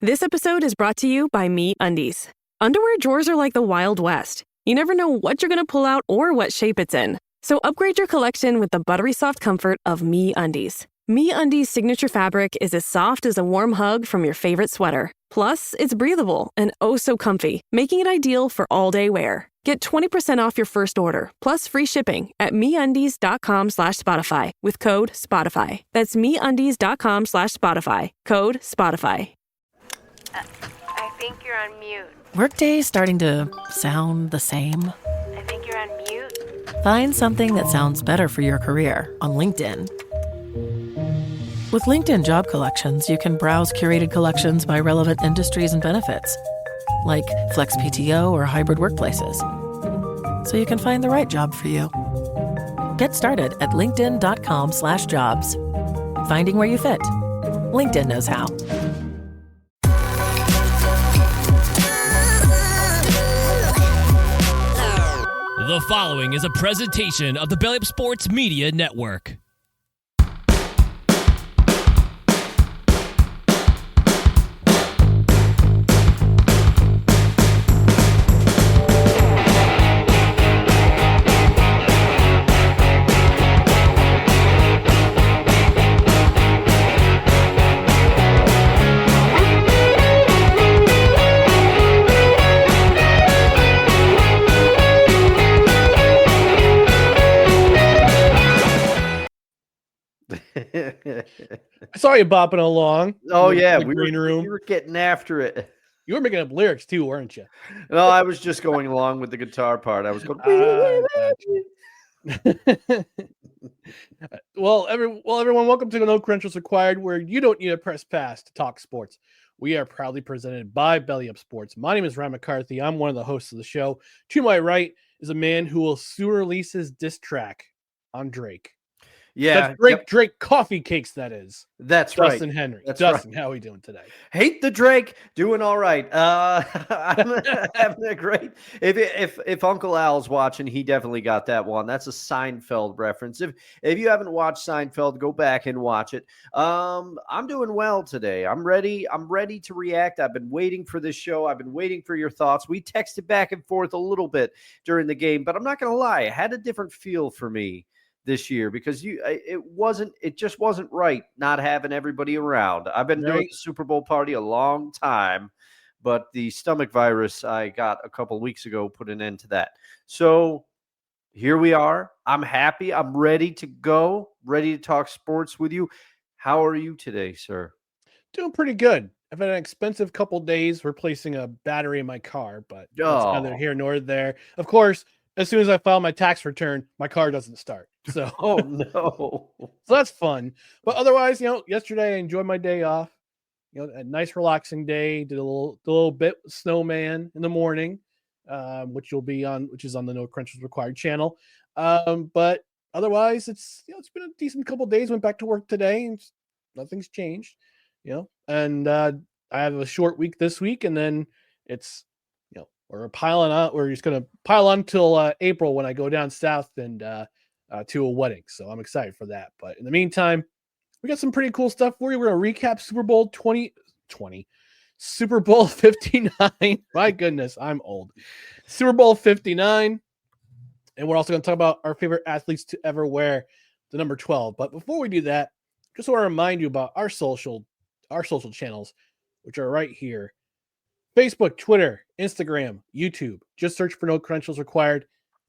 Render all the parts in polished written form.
This episode is brought to you by MeUndies. Underwear drawers are like the Wild West. You never know what you're going to pull out or what shape it's in. So upgrade your collection with the buttery soft comfort of MeUndies. MeUndies' signature fabric is as soft as a warm hug from your favorite sweater. Plus, it's breathable and oh so comfy, making it ideal for all-day wear. Get 20% off your first order, plus free shipping at MeUndies.com/Spotify with code SPOTIFY. That's MeUndies.com/Spotify, code SPOTIFY. I think you're on mute. Workday starting to sound the same? I think you're on mute. Find something that sounds better for your career on LinkedIn. With LinkedIn Job Collections, you can browse curated collections by relevant industries and benefits, like flex PTO or hybrid workplaces, so you can find the right job for you. Get started at linkedin.com/jobs. Finding where you fit. LinkedIn knows how. The following is a presentation of the Belly Up Sports Media Network. I saw you bopping along. Oh yeah, we were getting after it. You were making up lyrics too, weren't you? No, I was just going along with the guitar part. I was going. Well, everyone, welcome to No Credentials Required, where you don't need a press pass to talk sports. We are proudly presented by Belly Up Sports. My name is Ryan McCarthy. I'm one of the hosts of the show. To my right is a man who will soon release his diss track on Drake. Yeah, That's Drake coffee cakes. That is. That's Dustin right. Henry. That's Dustin, right. how are we doing today? Hate the Drake, doing all right. I'm having a great. If Uncle Al's watching, he definitely got that one. That's a Seinfeld reference. If you haven't watched Seinfeld, go back and watch it. I'm doing well today. I'm ready. I'm ready to react. I've been waiting for this show. I've been waiting for your thoughts. We texted back and forth a little bit during the game, but I'm not going to lie. It had a different feel for me this year because it just wasn't right not having everybody around. I've been doing the Super Bowl party a long time, but the stomach virus I got a couple of weeks ago put an end to that. So here we are. I'm happy. I'm ready to go, ready to talk sports with you. How are you today, sir? Doing pretty good. I've had an expensive couple days replacing a battery in my car, but it's neither here nor there. Of course, as soon as I file my tax return, my car doesn't start. So, oh no. So that's fun. But otherwise, yesterday I enjoyed my day off. A nice relaxing day. Did a little bit with snowman in the morning, which is on the No Credentials Required channel. But otherwise, it's been a decent couple days. Went back to work today, and nothing's changed. And I have a short week this week, and then it's we're piling on. We're just gonna pile on till April when I go down south and to a wedding. So I'm excited for that. But in the meantime, we got some pretty cool stuff for you. We're gonna recap Super Bowl 2020, Super Bowl 59. My goodness, I'm old. Super Bowl 59, and we're also gonna talk about our favorite athletes to ever wear the number 12. But before we do that, just want to remind you about our social channels, which are right here. Facebook, Twitter, Instagram, YouTube. Just search for No Credentials Required.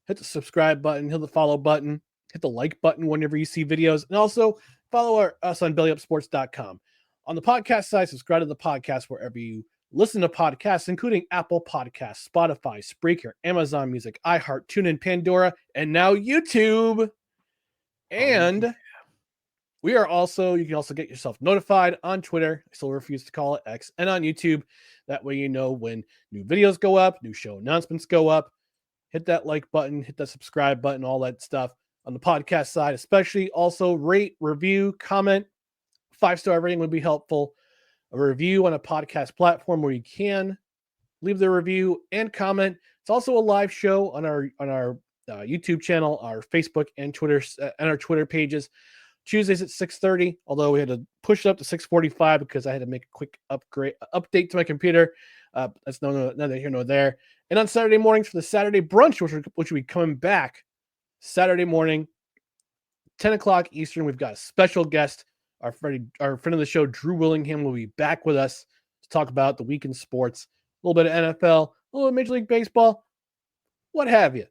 Hit the subscribe button, hit the follow button, hit the like button whenever you see videos, and also follow us on bellyupsports.com. On the podcast side, subscribe to the podcast wherever you listen to podcasts, including Apple Podcasts, Spotify, Spreaker, Amazon Music, iHeart, TuneIn, Pandora, and now YouTube. And you can also get yourself notified on Twitter. I still refuse to call it X, and on YouTube. That way you know when new videos go up, new show announcements go up. Hit that like button, hit that subscribe button, all that stuff. On the podcast side, especially, also rate, review, comment. 5-star rating would be helpful. A review on a podcast platform where you can leave the review and comment. It's also a live show on our YouTube channel, our Facebook and Twitter pages. Tuesdays at 6:30, although we had to push it up to 6:45 because I had to make a quick update to my computer. That's neither here nor there. And on Saturday mornings for the Saturday brunch, which will be coming back Saturday morning, 10 o'clock Eastern. We've got a special guest. Our friend of the show, Drew Willingham, will be back with us to talk about the week in sports, a little bit of NFL, a little Major League Baseball, what have you.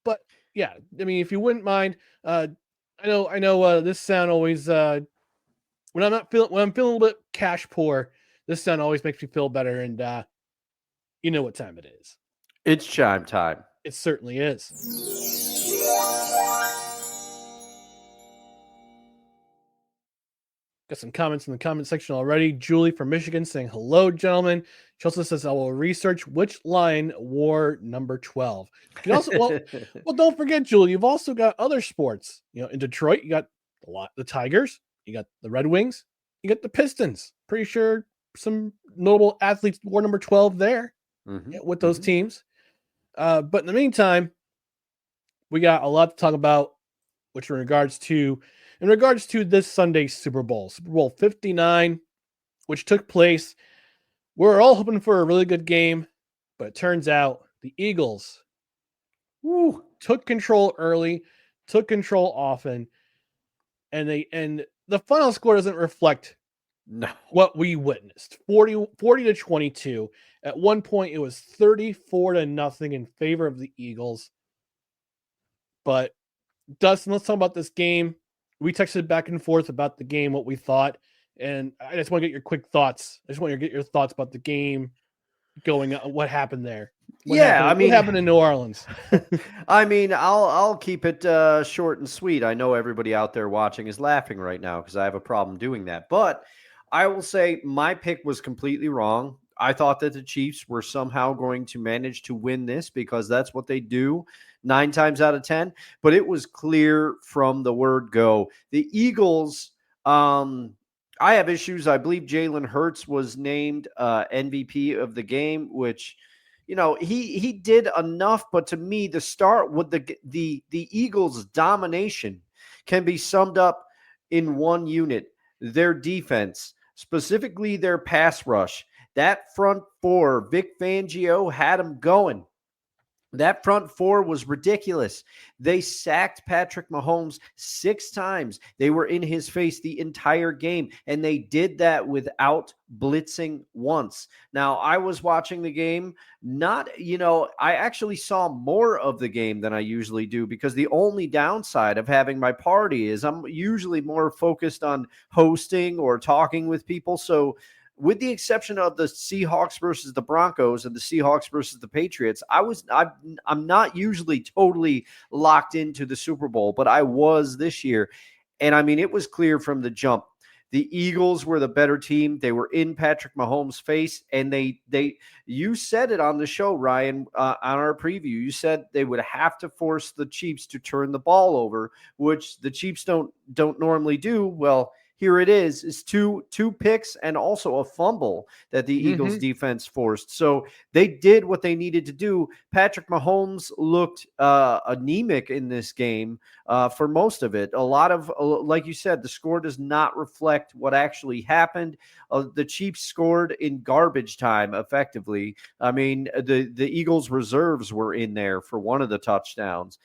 But yeah, I mean, if you wouldn't mind, I know this sound always when I'm feeling a little bit cash poor, this sound always makes me feel better, and you know what time it is. It's chime time. It certainly is. Got some comments in the comment section already. Julie from Michigan saying, hello, gentlemen. She also says, I will research which line wore number 12. You can also, well, don't forget, Julie, you've also got other sports. You know, in Detroit, you got the Tigers, you got the Red Wings, you got the Pistons. Pretty sure some notable athletes wore number 12 there with those teams. But in the meantime, we got a lot to talk about, which in regards to this Sunday's Super Bowl 59, which took place. We're all hoping for a really good game, but it turns out the Eagles took control early, took control often, and the final score doesn't reflect what we witnessed. 40-22. At one point, it was 34-0 in favor of the Eagles. But Dustin, let's talk about this game. We texted back and forth about the game, what we thought, and I just want to get your quick thoughts. I just want to get your thoughts about the game going on, what happened there. What happened in New Orleans? I mean, I'll keep it short and sweet. I know everybody out there watching is laughing right now because I have a problem doing that. But I will say my pick was completely wrong. I thought that the Chiefs were somehow going to manage to win this because that's what they do 9 times out of 10. But it was clear from the word go. The Eagles, I have issues. I believe Jalen Hurts was named MVP of the game, which, you know, he did enough. But to me, the start with the Eagles' domination can be summed up in one unit: their defense, specifically their pass rush. That front four, Vic Fangio had them going. That front four was ridiculous. They sacked Patrick Mahomes 6 times. They were in his face the entire game, and they did that without blitzing once. Now, I was watching the game, I actually saw more of the game than I usually do because the only downside of having my party is I'm usually more focused on hosting or talking with people. So, with the exception of the Seahawks versus the Broncos and the Seahawks versus the Patriots, I'm not usually totally locked into the Super Bowl, but I was this year. And I mean, it was clear from the jump. The Eagles were the better team. They were in Patrick Mahomes' face, and you said it on the show, Ryan, on our preview. You said they would have to force the Chiefs to turn the ball over, which the Chiefs don't normally do. Well, here it is two picks and also a fumble that the Eagles defense forced. So they did what they needed to do. Patrick Mahomes looked anemic in this game for most of it. A lot of, like you said, the score does not reflect what actually happened. The Chiefs scored in garbage time, effectively. I mean, the Eagles reserves were in there for one of the touchdowns.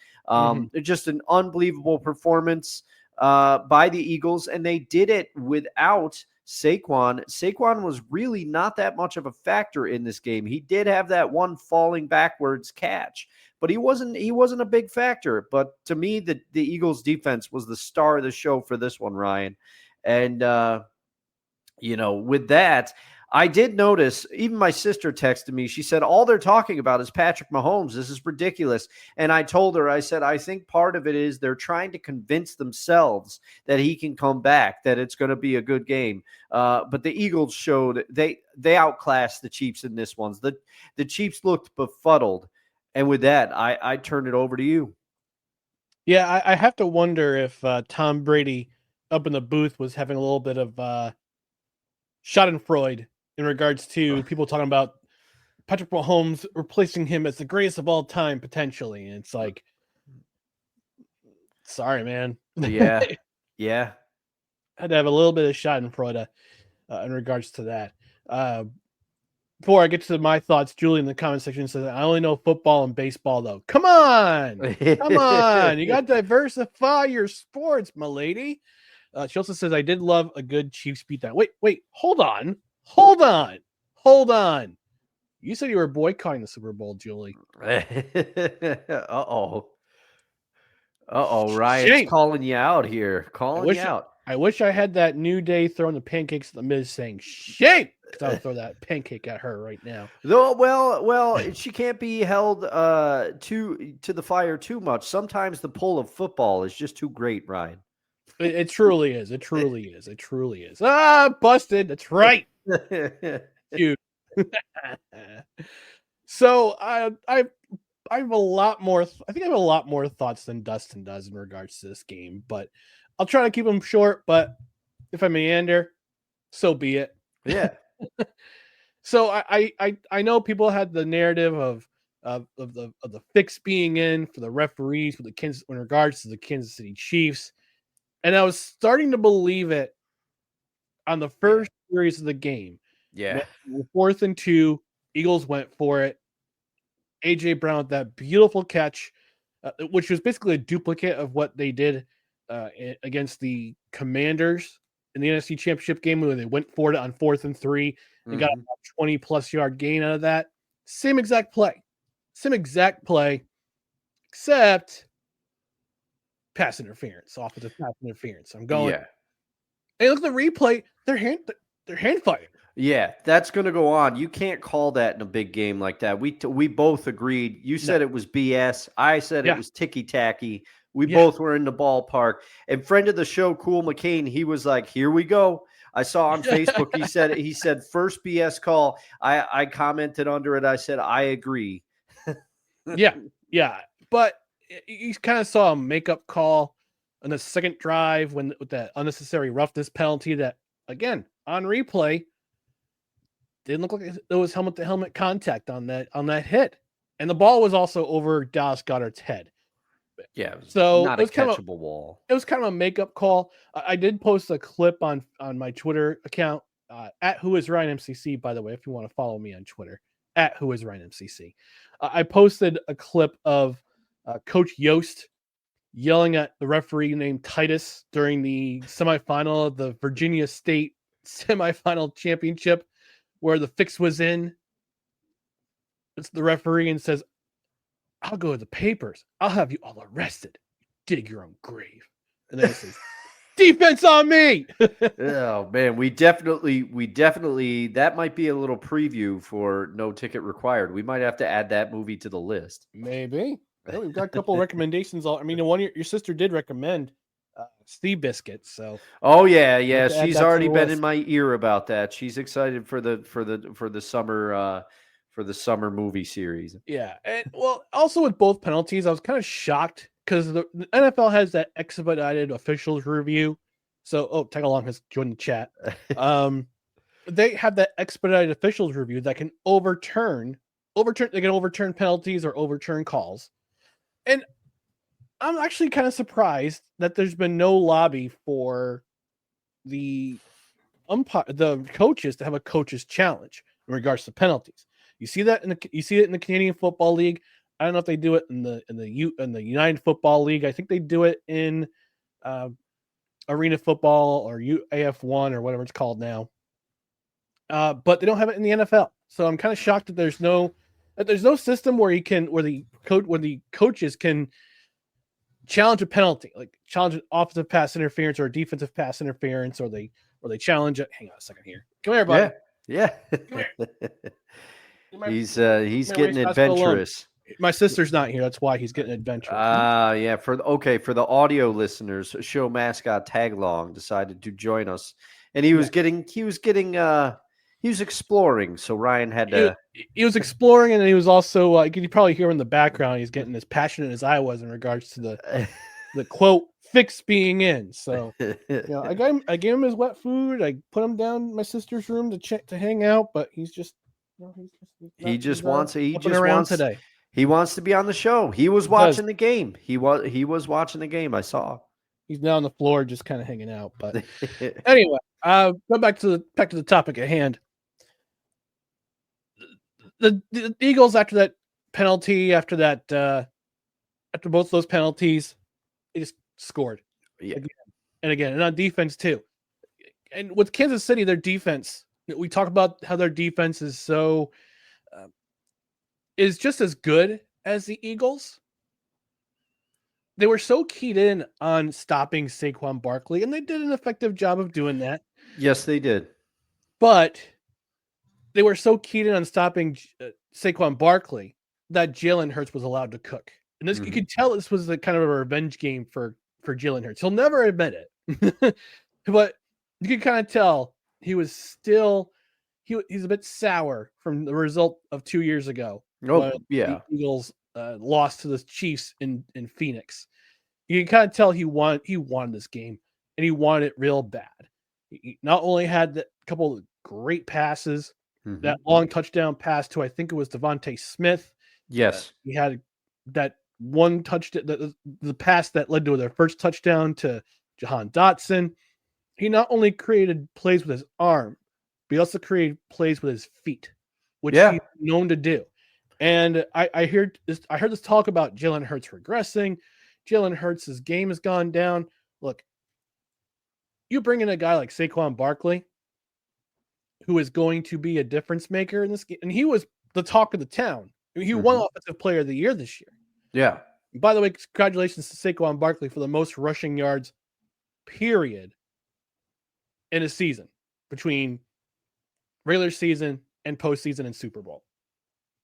Just an unbelievable performance by the Eagles, and they did it without Saquon. Saquon was really not that much of a factor in this game. He did have that one falling backwards catch, but he wasn't a big factor. But to me, the Eagles defense was the star of the show for this one, Ryan. And with that, I did notice, even my sister texted me. She said, all they're talking about is Patrick Mahomes. This is ridiculous. And I told her, I said, I think part of it is they're trying to convince themselves that he can come back, that it's going to be a good game. But the Eagles showed they outclassed the Chiefs in this one. The Chiefs looked befuddled. And with that, I turn it over to you. Yeah, I have to wonder if Tom Brady up in the booth was having a little bit of schadenfreude in regards to people talking about Patrick Mahomes replacing him as the greatest of all time, potentially. And it's like, sorry, man. Yeah. had to have a little bit of Schadenfreude in regards to that. Before I get to my thoughts, Julie in the comment section says, I only know football and baseball, though. Come on. Come on. You got to diversify your sports, my lady. She also says, I did love a good Chiefs beatdown. Wait. Hold on. You said you were boycotting the Super Bowl, Julie. Uh-oh. Ryan's Shame. calling you out here. I wish I had that New Day throwing the pancakes at the Miz saying, shame. Because I would throw that pancake at her right now. Though, well, she can't be held to the fire too much. Sometimes the pull of football is just too great, Ryan. It truly is. Ah, busted. That's right. Dude. So I have a lot more. I think I have a lot more thoughts than Dustin does in regards to this game, but I'll try to keep them short. But if I meander, so be it. Yeah. So I know people had the narrative of the fix being in for the referees with in regards to the Kansas City Chiefs, and I was starting to believe it on the first series of the game. Yeah. 4th and 2, Eagles went for it. AJ Brown with that beautiful catch, which was basically a duplicate of what they did against the Commanders in the NFC Championship game when they went for it on 4th and 3 and got a 20-plus yard gain out of that. Same exact play, except pass interference, offensive pass interference. I'm going. Yeah. Hey, look at the replay. They're hand fighting. Yeah, that's going to go on. You can't call that in a big game like that. We both agreed. You said it was BS. I said it was ticky-tacky. We both were in the ballpark. And friend of the show, Cool McCain, he was like, here we go. I saw on Facebook, he said first BS call. I commented under it. I said, I agree. Yeah. But you kind of saw a makeup call on the second drive with that unnecessary roughness penalty that, again, on replay, didn't look like it was helmet-to-helmet contact on that hit. And the ball was also over Dallas Goedert's head. Yeah, so not it was a catchable ball. It was kind of a makeup call. I did post a clip on my Twitter account, at whoisryanmcc, by the way, if you want to follow me on Twitter, at whoisryanmcc. I posted a clip of Coach Yost yelling at the referee named Titus during the semifinal of the Virginia State semifinal championship, where the fix was in. It's the referee and says, I'll go to the papers. I'll have you all arrested. Dig your own grave. And then it says, defense on me. Oh man, we definitely that might be a little preview for No Ticket Required. We might have to add that movie to the list. Maybe. Yeah, we've got a couple of recommendations. I mean, the one your sister did recommend Sea Biscuits. So she's already been in my ear about that. She's excited for the summer movie series. Yeah, and also with both penalties, I was kind of shocked because the NFL has that expedited officials review. So, tag along has joined the chat. They have that expedited officials review that can overturn. They can overturn penalties or overturn calls, and I'm actually kind of surprised that there's been no lobby for the coaches to have a coach's challenge in regards to penalties. You see that in the Canadian Football League. I don't know if they do it in the United Football League. I think they do it in Arena Football or UAF1 or whatever it's called now. But they don't have it in the NFL. So I'm kind of shocked that there's no system where the coaches can challenge a penalty, like challenge an offensive pass interference or a defensive pass interference, or they challenge it. Hang on a second here. Come here, buddy. Yeah. Come here. He's getting adventurous. My sister's not here. That's why he's getting adventurous. Yeah. For the audio listeners, show mascot Taglong decided to join us, and he was exploring. So Ryan had to. He was exploring, and he was also you can probably hear him in the background. He's getting as passionate as I was in regards to the quote fix being in. So I gave him his wet food. I put him down in my sister's room to hang out, but he's just. He wants today. He wants to be on the show. He was watching the game. He was watching the game. I saw. He's now on the floor, just kind of hanging out. But anyway, go back to the topic at hand. The Eagles after that penalty, after both those penalties, they just scored again and again, and on defense too. And with Kansas City, their defense, we talk about how their defense is is just as good as the Eagles. They were so keyed in on stopping Saquon Barkley, and they did an effective job of doing that. Yes, they did. But they were so keyed in on stopping Saquon Barkley that Jalen Hurts was allowed to cook. And this, you could tell this was the kind of a revenge game for Jalen Hurts. He'll never admit it, but you could kind of tell he was still he's a bit sour from the result of 2 years ago. Oh, yeah. The Eagles lost to the Chiefs in Phoenix. You can kind of tell he wanted this game, and he wanted it real bad. He not only had a couple of great passes, that long touchdown pass to, I think it was Devontae Smith. Yes. He had that one touchdown, the pass that led to their first touchdown to Jahan Dotson. He not only created plays with his arm, but he also created plays with his feet, which he's known to do. And I heard this talk about Jalen Hurts regressing. Jalen Hurts' game has gone down. Look, you bring in a guy like Saquon Barkley, who is going to be a difference maker in this game, and he was the talk of the town. I mean, he won Offensive Player of the Year this year. Yeah. And by the way, congratulations to Saquon Barkley for the most rushing yards, period, in a season between regular season and postseason and Super Bowl.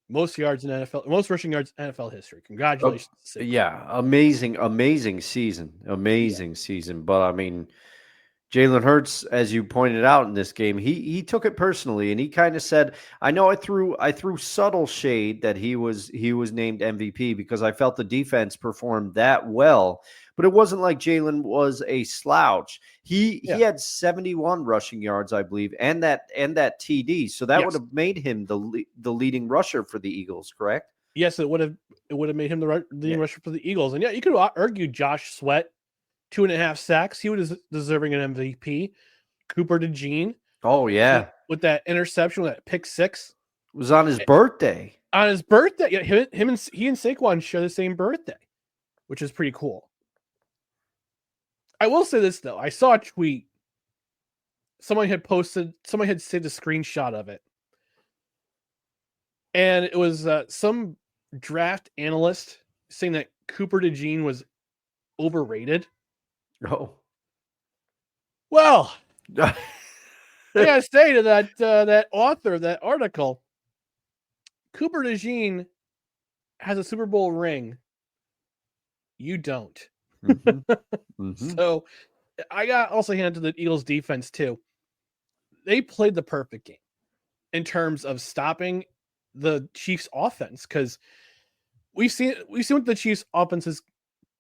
Most yards in NFL, most rushing yards in NFL history. Congratulations. Yeah, amazing season. Amazing season. But I mean, Jalen Hurts, as you pointed out in this game, he took it personally, and he kind of said, I know I threw subtle shade that he was named MVP because I felt the defense performed that well. But it wasn't like Jalen was a slouch. He had 71 rushing yards, I believe, and that TD. So that would have made him the leading rusher for the Eagles, correct? Yes, it would have made him the leading rusher for the Eagles. And yeah, you could argue Josh Sweat, 2.5 sacks. He was deserving an MVP. Cooper DeJean. Oh yeah, with that interception, that pick six, it was on his birthday. On his birthday, yeah. He and Saquon share the same birthday, which is pretty cool. I will say this though. I saw a tweet. Someone had saved a screenshot of it. And it was some draft analyst saying that Cooper DeJean was overrated. Oh. Well, I gotta say to that author of that article, Cooper DeJean has a Super Bowl ring. You don't. So I got also handed to the Eagles defense too. They played the perfect game in terms of stopping the Chiefs offense, because we've seen what the Chiefs offense has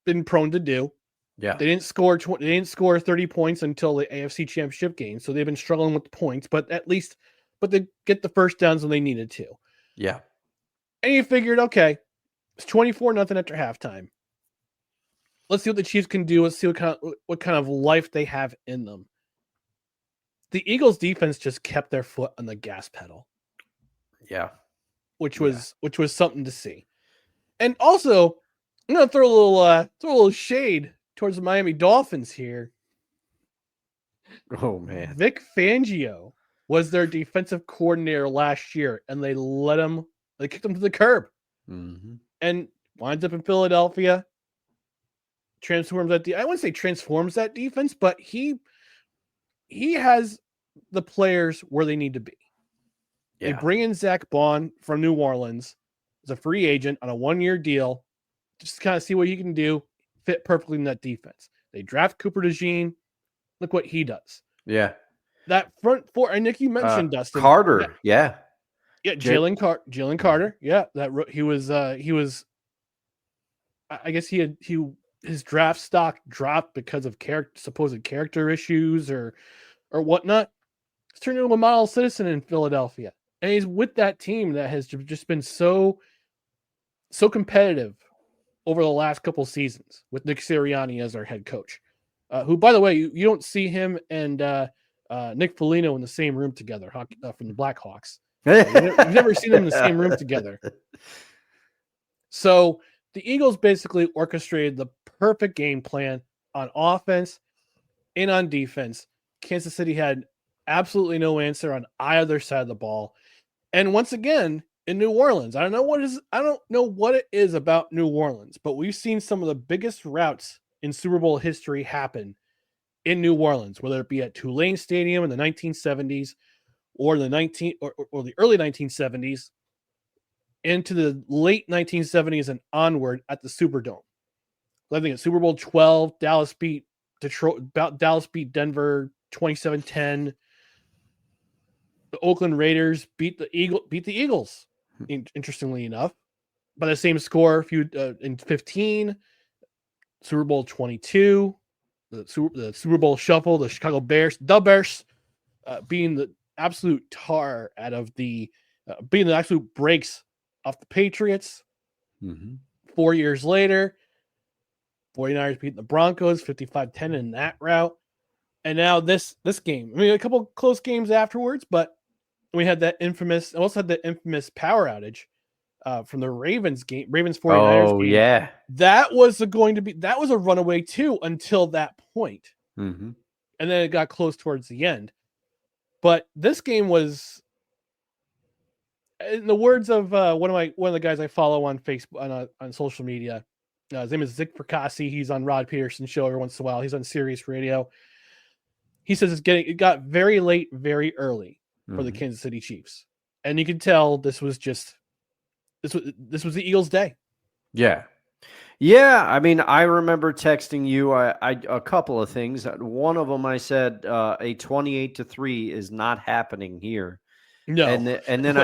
been prone to do. Yeah. They didn't score 30 points until the AFC Championship game, so they've been struggling with the points, but they get the first downs when they needed to. Yeah. And you figured, okay, it's 24-0 after halftime. Let's see what the Chiefs can do. Let's see what kind of life they have in them. The Eagles defense just kept their foot on the gas pedal. Yeah. Which was something to see. And also, I'm gonna throw a little shade towards the Miami Dolphins here. Oh man. Vic Fangio was their defensive coordinator last year, and they kicked him to the curb. And winds up in Philadelphia. I wouldn't say transforms that defense, but he has the players where they need to be. Yeah. They bring in Zach Bond from New Orleans as a free agent on a 1-year deal, just kind of see what he can do, fit perfectly in that defense. They draft Cooper DeJean. Look what he does. Yeah. That front four, and Nick, you mentioned Dustin Carter. Yeah. Jalen Carter. Yeah, he was. I guess his draft stock dropped because of supposed character issues or whatnot. He's turned into a model citizen in Philadelphia, and he's with that team that has just been so competitive over the last couple seasons with Nick Sirianni as our head coach. who, by the way, you don't see him and Nick Foligno in the same room together from the Blackhawks. You've never seen them in the same room together. So the Eagles basically orchestrated the perfect game plan on offense and on defense. Kansas City had absolutely no answer on either side of the ball. And once again, in New Orleans, I don't know what it is about New Orleans, but we've seen some of the biggest routes in Super Bowl history happen in New Orleans, whether it be at Tulane Stadium in the 1970s or the early 1970s into the late 1970s and onward at the Superdome. I think at Super Bowl 12, Dallas beat Denver 27-10. The Oakland Raiders beat the Eagles, interestingly enough, by the same score in 15. Super Bowl 22, the Super Bowl shuffle, the Chicago Bears, being the absolute tar out of being the absolute breaks off the Patriots. 4 years later, 49ers beat the Broncos 55-10 in that route. And now this game. I mean, a couple close games afterwards, but we had that infamous power outage from the Ravens 49ers game. Yeah. That was a runaway too until that point. Mm-hmm. And then it got close towards the end. But this game was, in the words of one of the guys I follow on Facebook on social media, his name is Zick Fracassi. He's on Rod Peterson's show every once in a while. He's on Sirius Radio. He says it got very late, very early for the Kansas City Chiefs, and you can tell this was the Eagles' day. Yeah. Yeah, I mean, I remember texting you a couple of things. One of them I said a 28-3 is not happening here. No, and then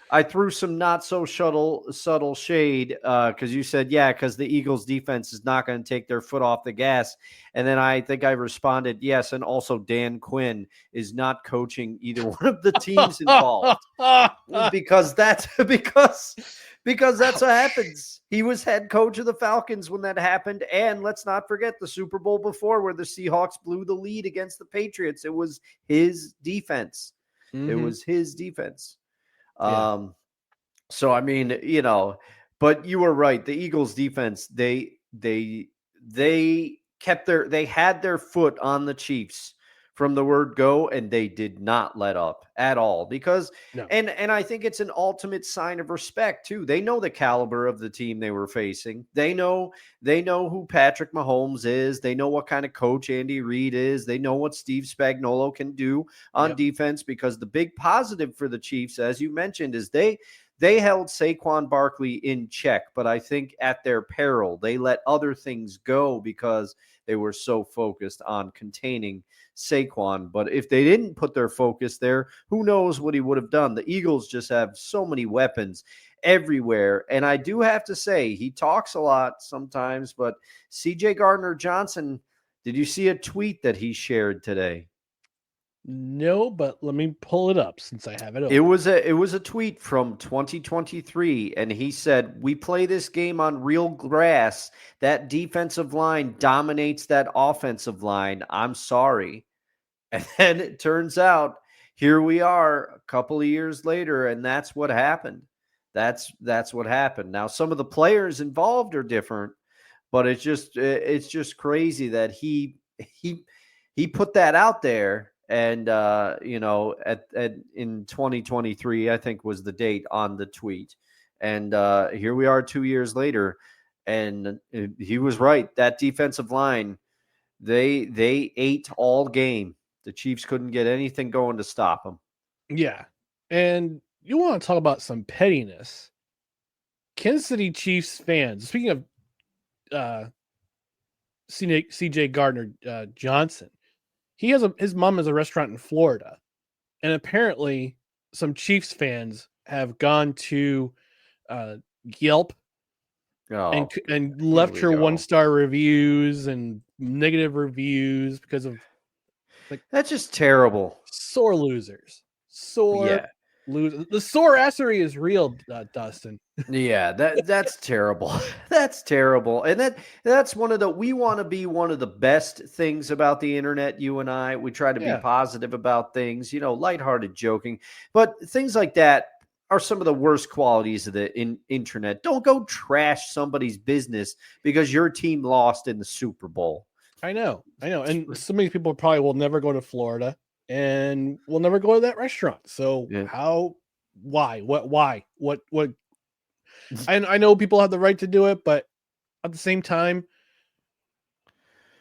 I threw some not so subtle shade because you said, yeah, because the Eagles defense is not going to take their foot off the gas. And then I think I responded, yes, and also Dan Quinn is not coaching either one of the teams involved because that's what happens. He was head coach of the Falcons when that happened. And let's not forget the Super Bowl before where the Seahawks blew the lead against the Patriots. It was his defense. It was his defense. Yeah. So I mean, but you were right. The Eagles defense, they had their foot on the Chiefs from the word go, and they did not let up at all because, and I think it's an ultimate sign of respect too. They know the caliber of the team they were facing. They know who Patrick Mahomes is. They know what kind of coach Andy Reid is. They know what Steve Spagnuolo can do on defense, because the big positive for the Chiefs, as you mentioned, is they held Saquon Barkley in check, but I think at their peril. They let other things go because they were so focused on containing Saquon. But if they didn't put their focus there, who knows what he would have done. The Eagles just have so many weapons everywhere. And I do have to say, he talks a lot sometimes, but C.J. Gardner-Johnson, did you see a tweet that he shared today? No, but let me pull it up since I have it open. It was a tweet from 2023, and he said, "We play this game on real grass. That defensive line dominates that offensive line. I'm sorry." And then it turns out, here we are a couple of years later, and that's what happened. That's what happened. Now, some of the players involved are different, but it's just crazy that he put that out there. And, in 2023, I think was the date on the tweet. And here we are 2 years later. And he was right. That defensive line, they ate all game. The Chiefs couldn't get anything going to stop them. Yeah. And you want to talk about some pettiness. Kansas City Chiefs fans, speaking of C.J. Gardner-Johnson, his mom has a restaurant in Florida, and apparently some Chiefs fans have gone to Yelp and left her 1-star reviews and negative reviews because of that's just terrible. Sore losers. lose. The sorassery is real, Dustin. Yeah, that's terrible. That's terrible. And that's we want to be one of the best things about the internet, you and I. We try to be Yeah. positive about things, lighthearted joking. But things like that are some of the worst qualities of the internet. Don't go trash somebody's business because your team lost in the Super Bowl. I know. And so many people probably will never go to Florida and will never go to that restaurant. So why? What? I know people have the right to do it, but at the same time,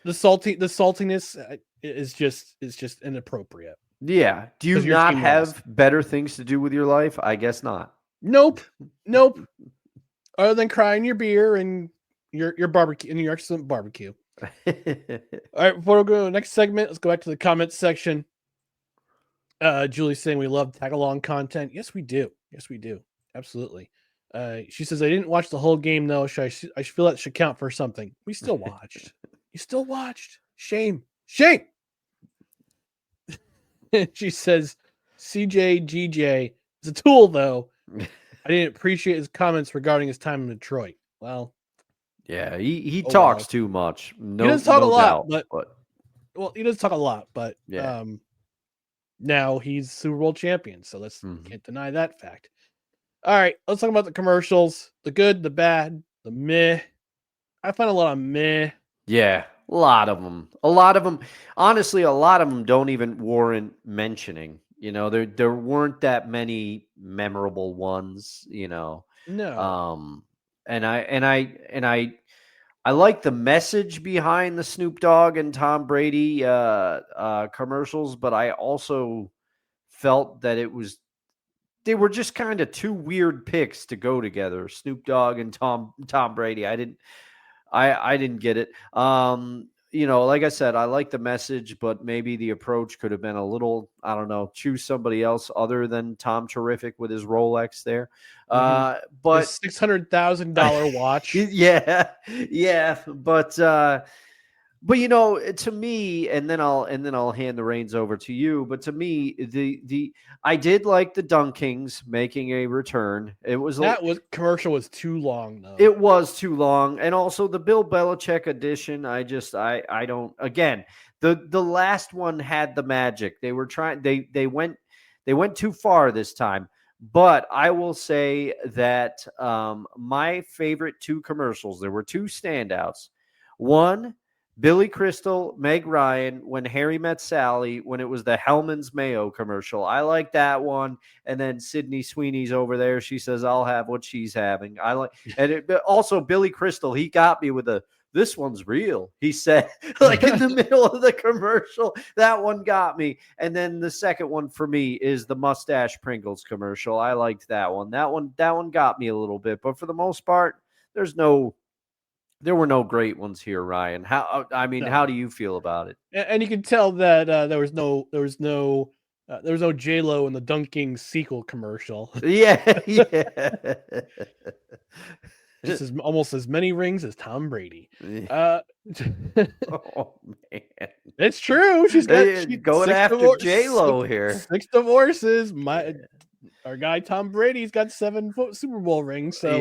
the saltiness is just inappropriate. Yeah. Do you not have better things to do with your life? I guess not. Nope. Other than crying your beer and your barbecue and your excellent barbecue. All right, before we go to the next segment, let's go back to the comments section. Julie's saying we love tag along content. Yes, we do. Absolutely. She says I didn't watch the whole game though. I feel that should count for something. We still watched. You still watched. Shame. She says CJGJ is a tool though. I didn't appreciate his comments regarding his time in Detroit. Well, yeah, he talks too much. No, he doesn't talk a lot, doubt, but he does talk a lot. But yeah. Now he's Super Bowl champion, so let's can't deny that fact. All right, let's talk about the commercials: the good, the bad, the meh. I find a lot of meh. Yeah, a lot of them. Honestly, a lot of them don't even warrant mentioning. There weren't that many memorable ones. No. And I like the message behind the Snoop Dogg and Tom Brady commercials, but I also felt that they were just kind of two weird picks to go together. Snoop Dogg and Tom Brady. I didn't get it. Like I said, I like the message, but maybe the approach could have been a little, I don't know, choose somebody else other than Tom Terrific with his Rolex there. But $600,000 watch. Yeah. But to me, and then I'll hand the reins over to you. But to me, I did like the Dunkings making a return. Commercial was too long though. It was too long, and also the Bill Belichick edition. I don't. Again, the last one had the magic. They were trying. They went too far this time. But I will say that my favorite two commercials. There were two standouts. One, Billy Crystal, Meg Ryan, When Harry Met Sally, when it was the Hellman's Mayo commercial. I like that one. And then Sydney Sweeney's over there. She says, I'll have what she's having. Also Billy Crystal, he got me with this one's real. He said, like in the middle of the commercial, that one got me. And then the second one for me is the mustache Pringles commercial. I liked that one. That one got me a little bit, but for the most part, there were no great ones here, Ryan. How do you feel about it? And you can tell that there was no J-Lo in the Dunking sequel commercial. Yeah. Just almost as many rings as Tom Brady. Oh man, it's true. She's going after J-Lo here. 6 divorces. Our guy Tom Brady's got 7 Super Bowl rings. So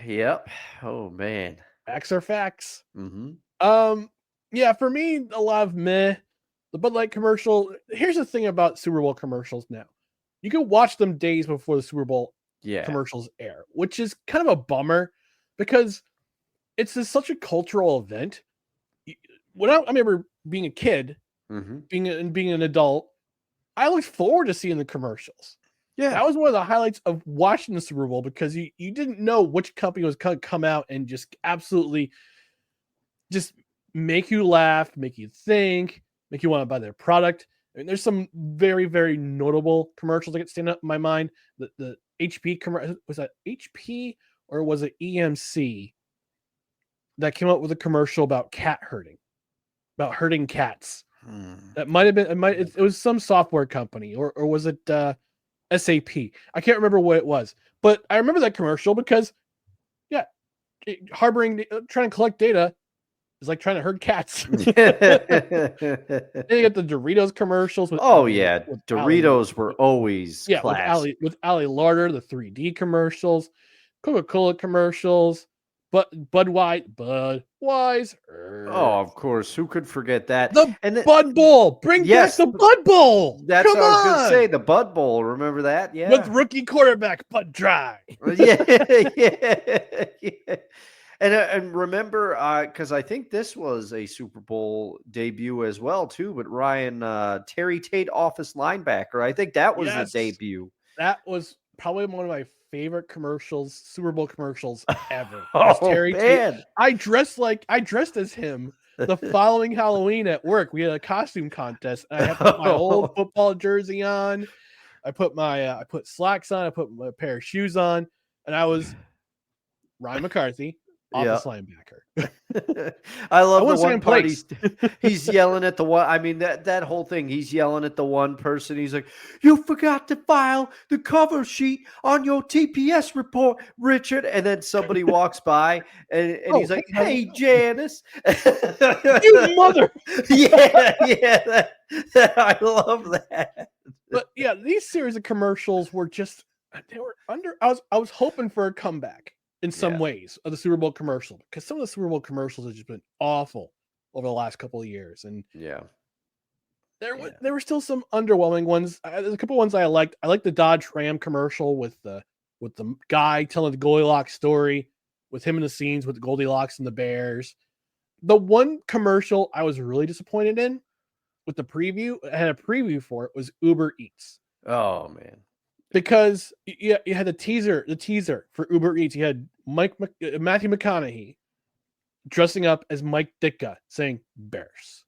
yep. Oh man. Facts are facts. Mm-hmm. Yeah, for me, a lot of meh. The Bud Light commercial. Here's the thing about Super Bowl commercials now. You can watch them days before the Super Bowl commercials air, which is kind of a bummer because it's such a cultural event. When I remember being a kid, being an adult, I looked forward to seeing the commercials. Yeah, that was one of the highlights of watching the Super Bowl because you didn't know which company was going to come out and just absolutely just make you laugh, make you think, make you want to buy their product. I mean, there's some very, very notable commercials that stand up in my mind. The HP commercial, was that HP or was it EMC that came up with a commercial about about hurting cats? That might have been it was some software company or was it SAP? I can't remember what it was, but I remember that commercial because trying to collect data It's like trying to herd cats. Then you get the Doritos commercials. With Oh Ali- yeah, with Doritos Ali- were always yeah, class. with Ali Larder, the 3D commercials, Coca-Cola commercials, but Budweiser. Oh, of course. Who could forget that? The And then, Bud Bowl. Bring yes, back the Bud Bowl. that's Come what I was going to on. say. The Bud Bowl. Remember that? Yeah. With rookie quarterback Bud Dry. yeah, yeah. And remember, because I think this was a Super Bowl debut as well, too. But Ryan, Terry Tate, office linebacker. I think that was Yes. the debut. That was probably one of my favorite commercials, Super Bowl commercials ever. Oh, Terry man. Tate. I dressed as him the following Halloween at work. We had a costume contest. And I had put my old football jersey on. I put slacks on. I put my pair of shoes on, and I was Ryan McCarthy, office linebacker. I love the wouldn't say one in part place. he's yelling at the one. I mean, that whole thing, he's yelling at the one person. He's like, "You forgot to file the cover sheet on your TPS report, Richard." And then somebody walks by and he's like, "Hey, Janice." You mother. Yeah. I love that. But yeah, these series of commercials were just they were under. I was hoping for a comeback in some ways of the Super Bowl commercial, because some of the Super Bowl commercials have just been awful over the last couple of years, and there were still some underwhelming ones. There's a couple ones I liked. I liked the Dodge Ram commercial with the guy telling the Goldilocks story, with him in the scenes with the Goldilocks and the Bears. The one commercial I was really disappointed in with the preview, I had a preview for it, was Uber Eats. Oh man. Because you had the teaser for Uber Eats. You had Matthew McConaughey dressing up as Mike Ditka saying Bears.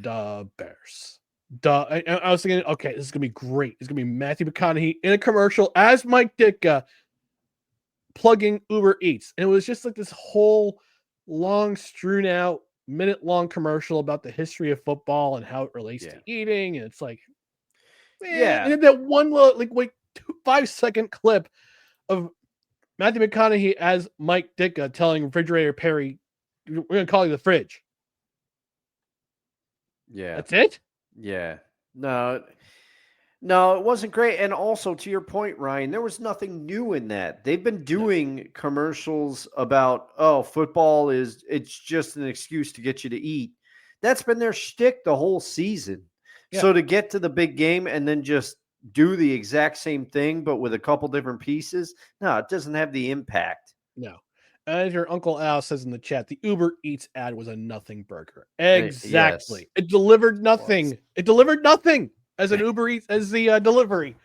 Duh, Bears. Duh. I was thinking, okay, this is going to be great. It's going to be Matthew McConaughey in a commercial as Mike Ditka plugging Uber Eats. And it was just like this whole long, strewn out, minute-long commercial about the history of football and how it relates to eating. And it's like, man, and that one little, 5-second clip of Matthew McConaughey as Mike Ditka telling Refrigerator Perry, "We're going to call you the fridge." Yeah. That's it? Yeah. No, it wasn't great. And also, to your point, Ryan, there was nothing new in that. They've been doing commercials about, football it's just an excuse to get you to eat. That's been their shtick the whole season. Yeah. So to get to the big game and then just do the exact same thing, but with a couple different pieces, no, it doesn't have the impact. No. As your Uncle Al says in the chat, the Uber Eats ad was a nothing burger. Exactly. Yes. It delivered nothing. It delivered nothing as an Uber Eats, as the delivery.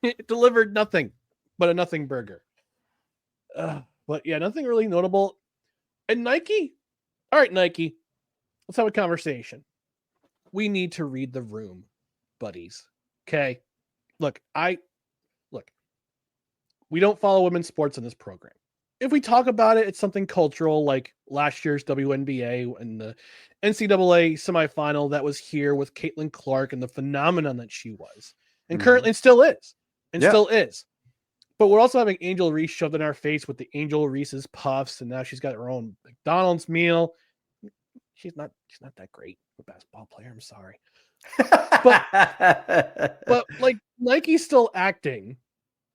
It delivered nothing but a nothing burger. But yeah, nothing really notable. And Nike? All right, Nike. Let's have a conversation. We need to read the room, buddies. Okay? Look, we don't follow women's sports in this program. If we talk about it, it's something cultural, like last year's WNBA and the NCAA semifinal that was here with Caitlin Clark and the phenomenon that she was, and currently and still is, still is. But we're also having Angel Reese shoved in our face with the Angel Reese's Puffs, and now she's got her own McDonald's meal. She's not that great of a basketball player. I'm sorry. but like Nike's still acting,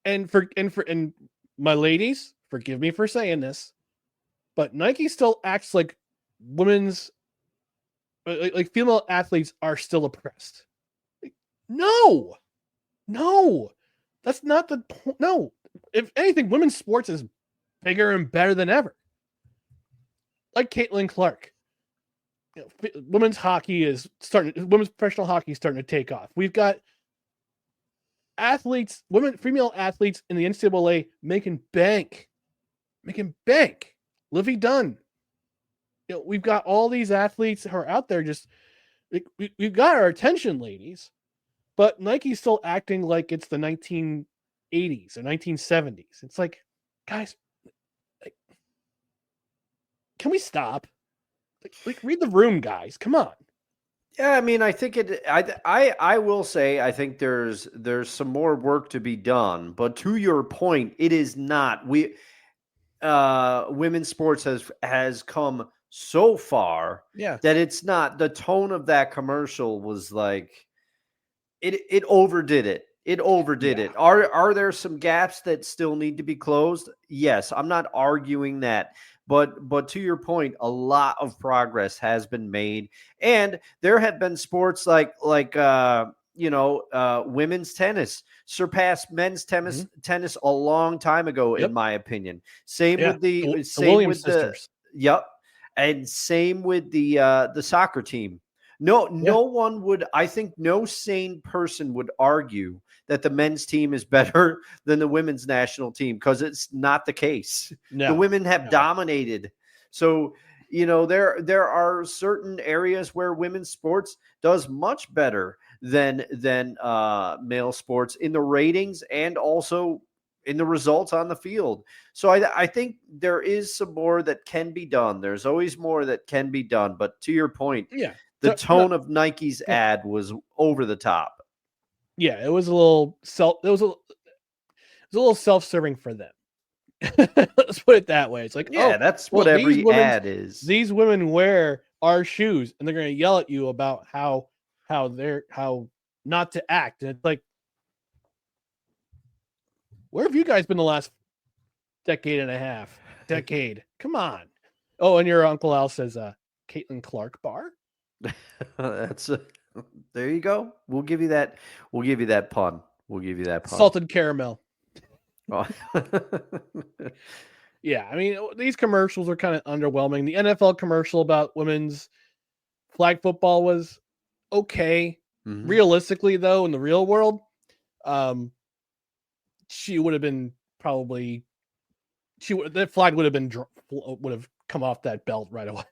and my ladies, forgive me for saying this, but Nike still acts like women's, like female athletes are still oppressed. No, that's not the point. No, if anything, women's sports is bigger and better than ever. Like Caitlin Clark. Women's hockey is women's professional hockey is starting to take off. We've got female athletes in the NCAA making bank. Livy Dunn. We've got all these athletes who are out there just, we've got our attention, ladies, but Nike's still acting like it's the 1980s or 1970s. It's like, guys, can we stop? Read the room, guys. Come on. Yeah, I mean, I think I will say I think there's some more work to be done. But to your point, it is not. Women's sports has come so far Yeah. that it's not, the tone of that commercial was like, it overdid it. It overdid it. Are there some gaps that still need to be closed? Yes, I'm not arguing that. But to your point, a lot of progress has been made, and there have been sports like women's tennis surpassed men's tennis a long time ago, in my opinion. Same with the Williams sisters. Yep, and same with the soccer team. No one would, I think no sane person would argue that the men's team is better than the women's national team, because it's not the case. The women have dominated. So, there are certain areas where women's sports does much better than male sports in the ratings and also in the results on the field. So I think there is some more that can be done. There's always more that can be done. But to your point, the tone of Nike's ad was over the top. Yeah, it was a little self-serving for them. Let's put it that way. It's like, that's what every ad is. These women wear our shoes, and they're going to yell at you about how not to act. And it's like, where have you guys been the last decade and a half? Come on. Oh, and your Uncle Al says, Caitlin Clark bar. There you go. We'll give you that. We'll give you that pun. Salted caramel. Oh. Yeah, I mean, these commercials are kind of underwhelming. The NFL commercial about women's flag football was okay. Mm-hmm. Realistically, though, in the real world, she would have been that flag would have come off that belt right away.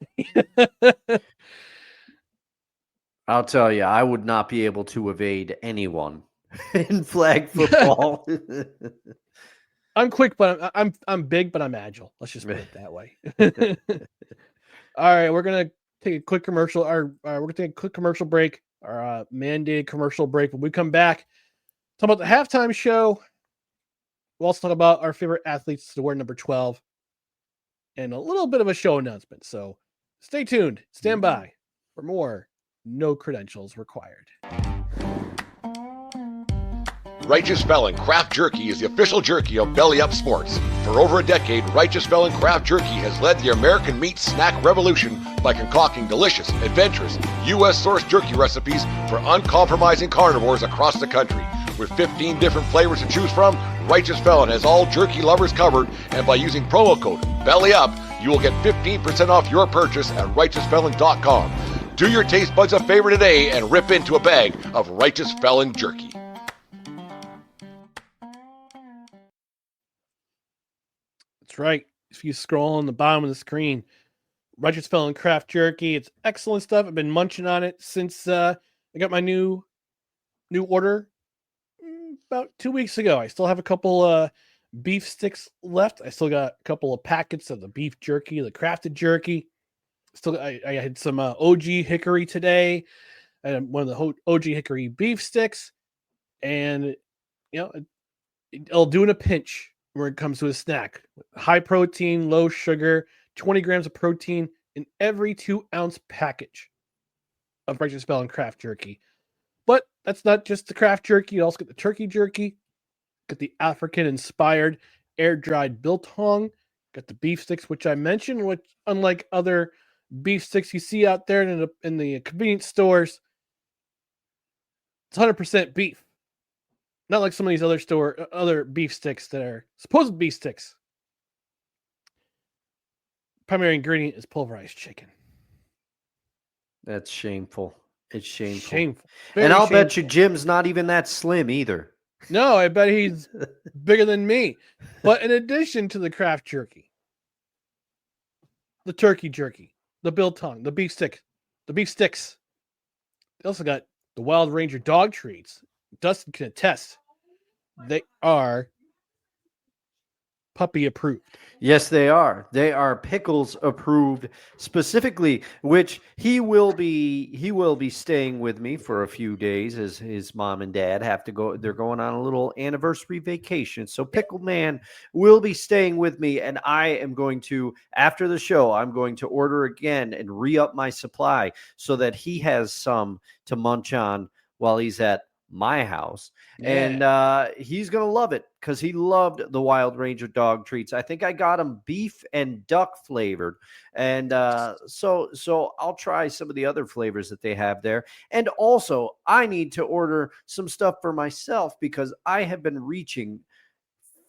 I'll tell you, I would not be able to evade anyone in flag football. I'm quick, but I'm big, but I'm agile. Let's just put it that way. All right, we're gonna take a quick commercial. We're gonna take a quick commercial break. Our mandated commercial break. When we come back, talk about the halftime show. We'll also talk about our favorite athletes to wear number 12, and a little bit of a show announcement. So stay tuned. Stand by for more. No credentials required. Righteous Felon Craft Jerky is the official jerky of Belly Up Sports. For over a decade, Righteous Felon Craft Jerky has led the American meat snack revolution by concocting delicious, adventurous, U.S.-sourced jerky recipes for uncompromising carnivores across the country. With 15 different flavors to choose from, Righteous Felon has all jerky lovers covered, and by using promo code BELLYUP, you will get 15% off your purchase at righteousfelon.com. Do your taste buds a favor today and rip into a bag of Righteous Felon jerky. That's right. If you scroll on the bottom of the screen, Righteous Felon Craft Jerky. It's excellent stuff. I've been munching on it since I got my new order about 2 weeks ago. I still have a couple beef sticks left. I still got a couple of packets of the beef jerky, the crafted jerky. Still, I had some OG hickory today, and one of the OG hickory beef sticks, and it'll do in a pinch when it comes to a snack. High protein, low sugar, 20 grams of protein in every 2-ounce package of Righteous Felon Craft Jerky. But that's not just the craft jerky. You also get the turkey jerky, get the African-inspired air-dried biltong, got the beef sticks, which I mentioned, which unlike other beef sticks you see out there in the convenience stores, it's 100% beef. Not like some of these other beef sticks that are supposed beef sticks. Primary ingredient is pulverized chicken. That's shameful. It's shameful. Shameful. And I'll bet you Jim's not even that slim either. No, I bet he's bigger than me. But in addition to the craft jerky, the turkey jerky, the biltong, the beef sticks, they also got the Wild Ranger dog treats. Dustin can attest. They are puppy approved. Yes, they are. They are Pickles approved specifically, which he will be staying with me for a few days as his mom and dad have to go. They're going on a little anniversary vacation. So Pickle Man will be staying with me, and I am going to, after the show, I'm going to order again and re-up my supply so that he has some to munch on while he's at my house. And he's gonna love it because he loved the Wild Ranger dog treats. I think I got him beef and duck flavored, and so I'll try some of the other flavors that they have there. And also I need to order some stuff for myself because I have been reaching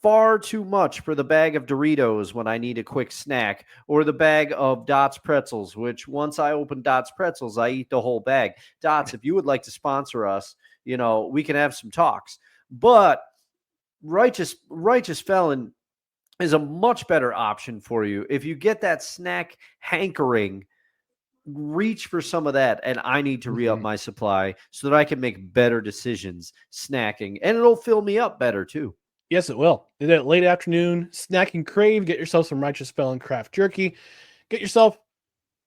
far too much for the bag of Doritos when I need a quick snack, or the bag of Dots pretzels, which once I open Dots pretzels, I eat the whole bag. Dots, if you would like to sponsor us, we can have some talks. But Righteous Felon is a much better option for you. If you get that snack hankering, reach for some of that, and I need to re-up my supply so that I can make better decisions snacking, and it'll fill me up better too. Yes, it will. In that late afternoon snacking crave, get yourself some Righteous Felon craft jerky. Get yourself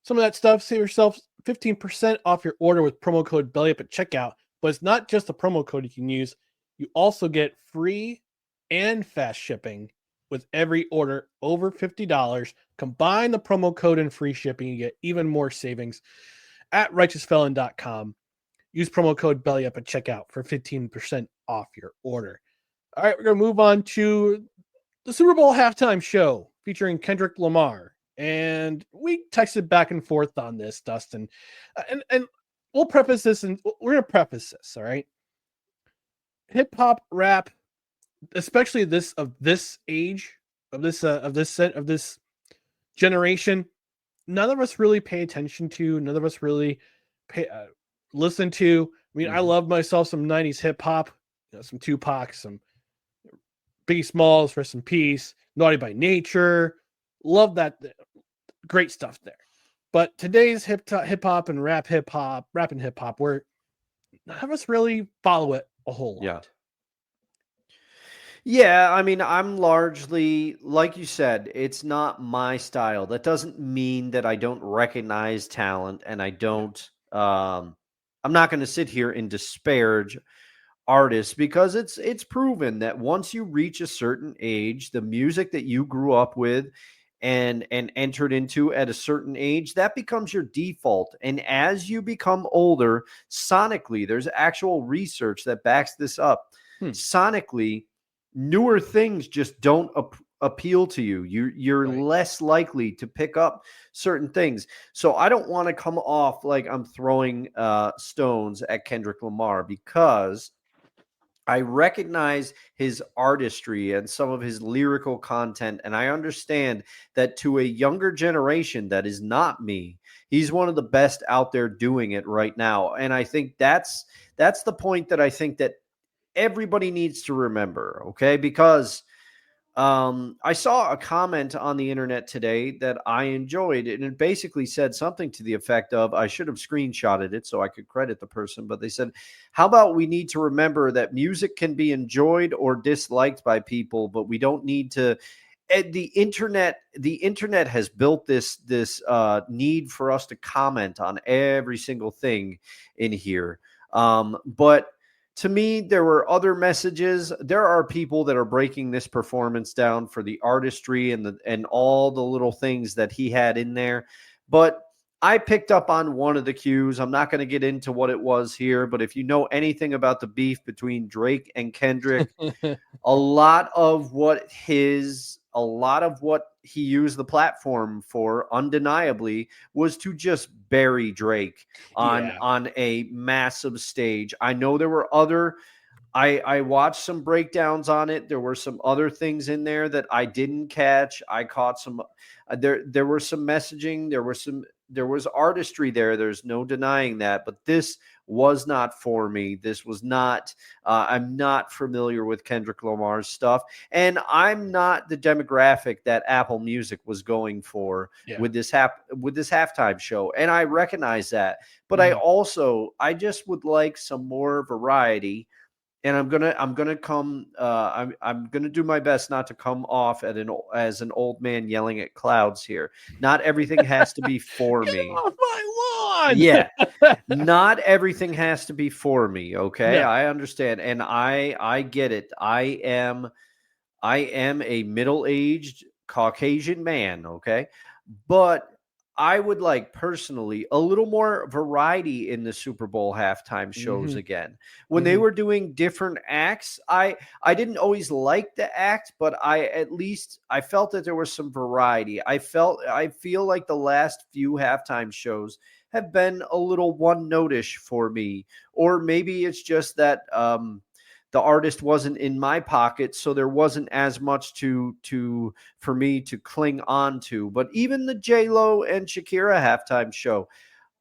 some of that stuff. Save yourself 15% off your order with promo code BELLYUP at checkout. But it's not just a promo code you can use. You also get free and fast shipping with every order over $50. Combine the promo code and free shipping, you get even more savings at righteousfelon.com. Use promo code BELLYUP at checkout for 15% off your order. All right, we're going to move on to the Super Bowl halftime show featuring Kendrick Lamar. And we texted back and forth on this, Dustin. And we'll preface this, and we're going to preface this, all right? Hip hop, rap, especially this age, of this generation, none of us really pay attention to, none of us really listen to. I mean, I love myself some 90s hip hop, some Tupac, some Biggie Smalls, rest in peace, Naughty by Nature. Love that. Great stuff there. But today's hip hop and rap and hip hop, where none of us really follow it a whole lot. Yeah, I mean, I'm largely, like you said, it's not my style. That doesn't mean that I don't recognize talent, and I don't, I'm not going to sit here and disparage artists, because it's proven that once you reach a certain age, the music that you grew up with and entered into at a certain age, that becomes your default. And as you become older, sonically, there's actual research that backs this up. Sonically, newer things just don't appeal to you. You're less likely to pick up certain things. So I don't want to come off like I'm throwing stones at Kendrick Lamar, because I recognize his artistry and some of his lyrical content, and I understand that to a younger generation that is not me, he's one of the best out there doing it right now. And I think that's the point that I think that everybody needs to remember, okay? Because I saw a comment on the internet today that I enjoyed, and it basically said something to the effect of, I should have screenshotted it so I could credit the person, but they said, how about we need to remember that music can be enjoyed or disliked by people, but we don't need to. The internet has built this need for us to comment on every single thing in here. But to me, there were other messages. There are people that are breaking this performance down for the artistry and all the little things that he had in there. But I picked up on one of the cues. I'm not going to get into what it was here, but if you know anything about the beef between Drake and Kendrick, a lot of what he used the platform for, undeniably, was to just bury Drake on a massive stage. I know there were I watched some breakdowns on it. There were some other things in there that I didn't catch. I caught some, there were some messaging. There was artistry there. There's no denying that, but this was not for me. This was not, I'm not familiar with Kendrick Lamar's stuff, and I'm not the demographic that Apple Music was going for with this halftime show. And I recognize that, but I just would like some more variety and I'm gonna come. I'm gonna do my best not to come off as an old man yelling at clouds here. Not everything has to be for Get me. off my lawn. Yeah, not everything has to be for me. Okay, No. I understand, and I get it. I am a middle-aged Caucasian man. Okay, but I would like personally a little more variety in the Super Bowl halftime shows Mhm. again. When they Mhm. were doing different acts, I didn't always like the act, but I felt that there was some variety. I feel like the last few halftime shows have been a little one notish for me, or maybe it's just that the artist wasn't in my pocket, so there wasn't as much for me to cling on to. But even the J Lo and Shakira halftime show,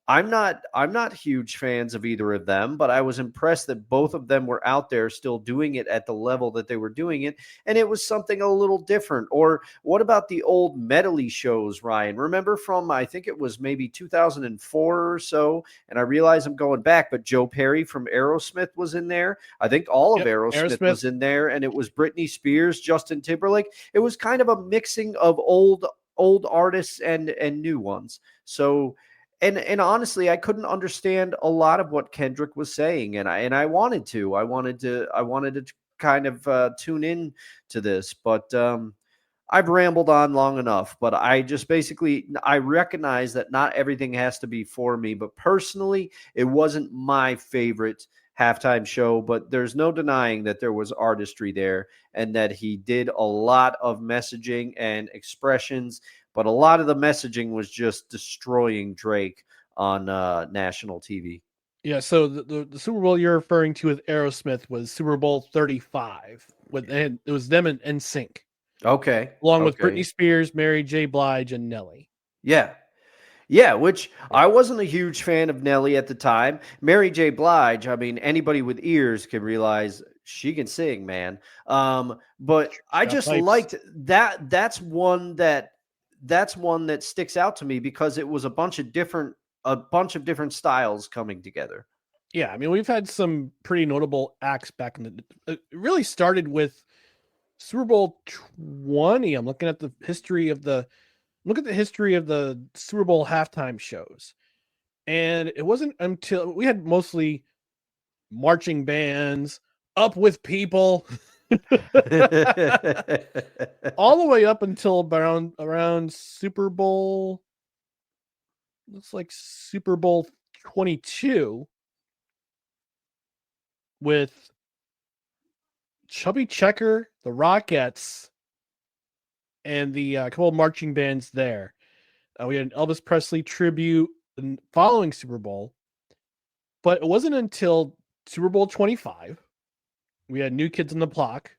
I'm not huge fans of either of them, but I was impressed that both of them were out there still doing it at the level that they were doing it, and it was something a little different. Or what about the old medley shows, Ryan? Remember from, I think it was maybe 2004 or so, and I realize I'm going back, but Joe Perry from Aerosmith was in there. I think all of Yep. Aerosmith Aerosmith. was in there, and it was Britney Spears, Justin Timberlake. It was kind of a mixing of old artists and new ones. So and honestly, I couldn't understand a lot of what Kendrick was saying, and I wanted to. I wanted to kind of tune in to this, but I've rambled on long enough. But I just basically I recognize that not everything has to be for me. But personally, it wasn't my favorite halftime show, but there's no denying that there was artistry there and that he did a lot of messaging and expressions, but a lot of the messaging was just destroying Drake on national TV. Yeah, so the Super Bowl you're referring to with Aerosmith was Super Bowl 35, and it was them and NSYNC, Okay. along with Okay. Britney Spears, Mary J. Blige, and Nelly. Yeah. Yeah, which I wasn't a huge fan of Nelly at the time. Mary J. Blige, I mean, anybody with ears can realize she can sing, man. But I Got just pipes. liked that. That's one that sticks out to me because it was a bunch of different styles coming together. Yeah, I mean, we've had some pretty notable acts back in it really started with Super Bowl 20. Look at the history of the Super Bowl halftime shows. And it wasn't until we had mostly marching bands, up with people, all the way up until around Super Bowl. Looks like Super Bowl 22 with Chubby Checker, the Rockettes, and the couple of marching bands there. We had an Elvis Presley tribute following Super Bowl, but it wasn't until Super Bowl 25 we had New Kids on the Block.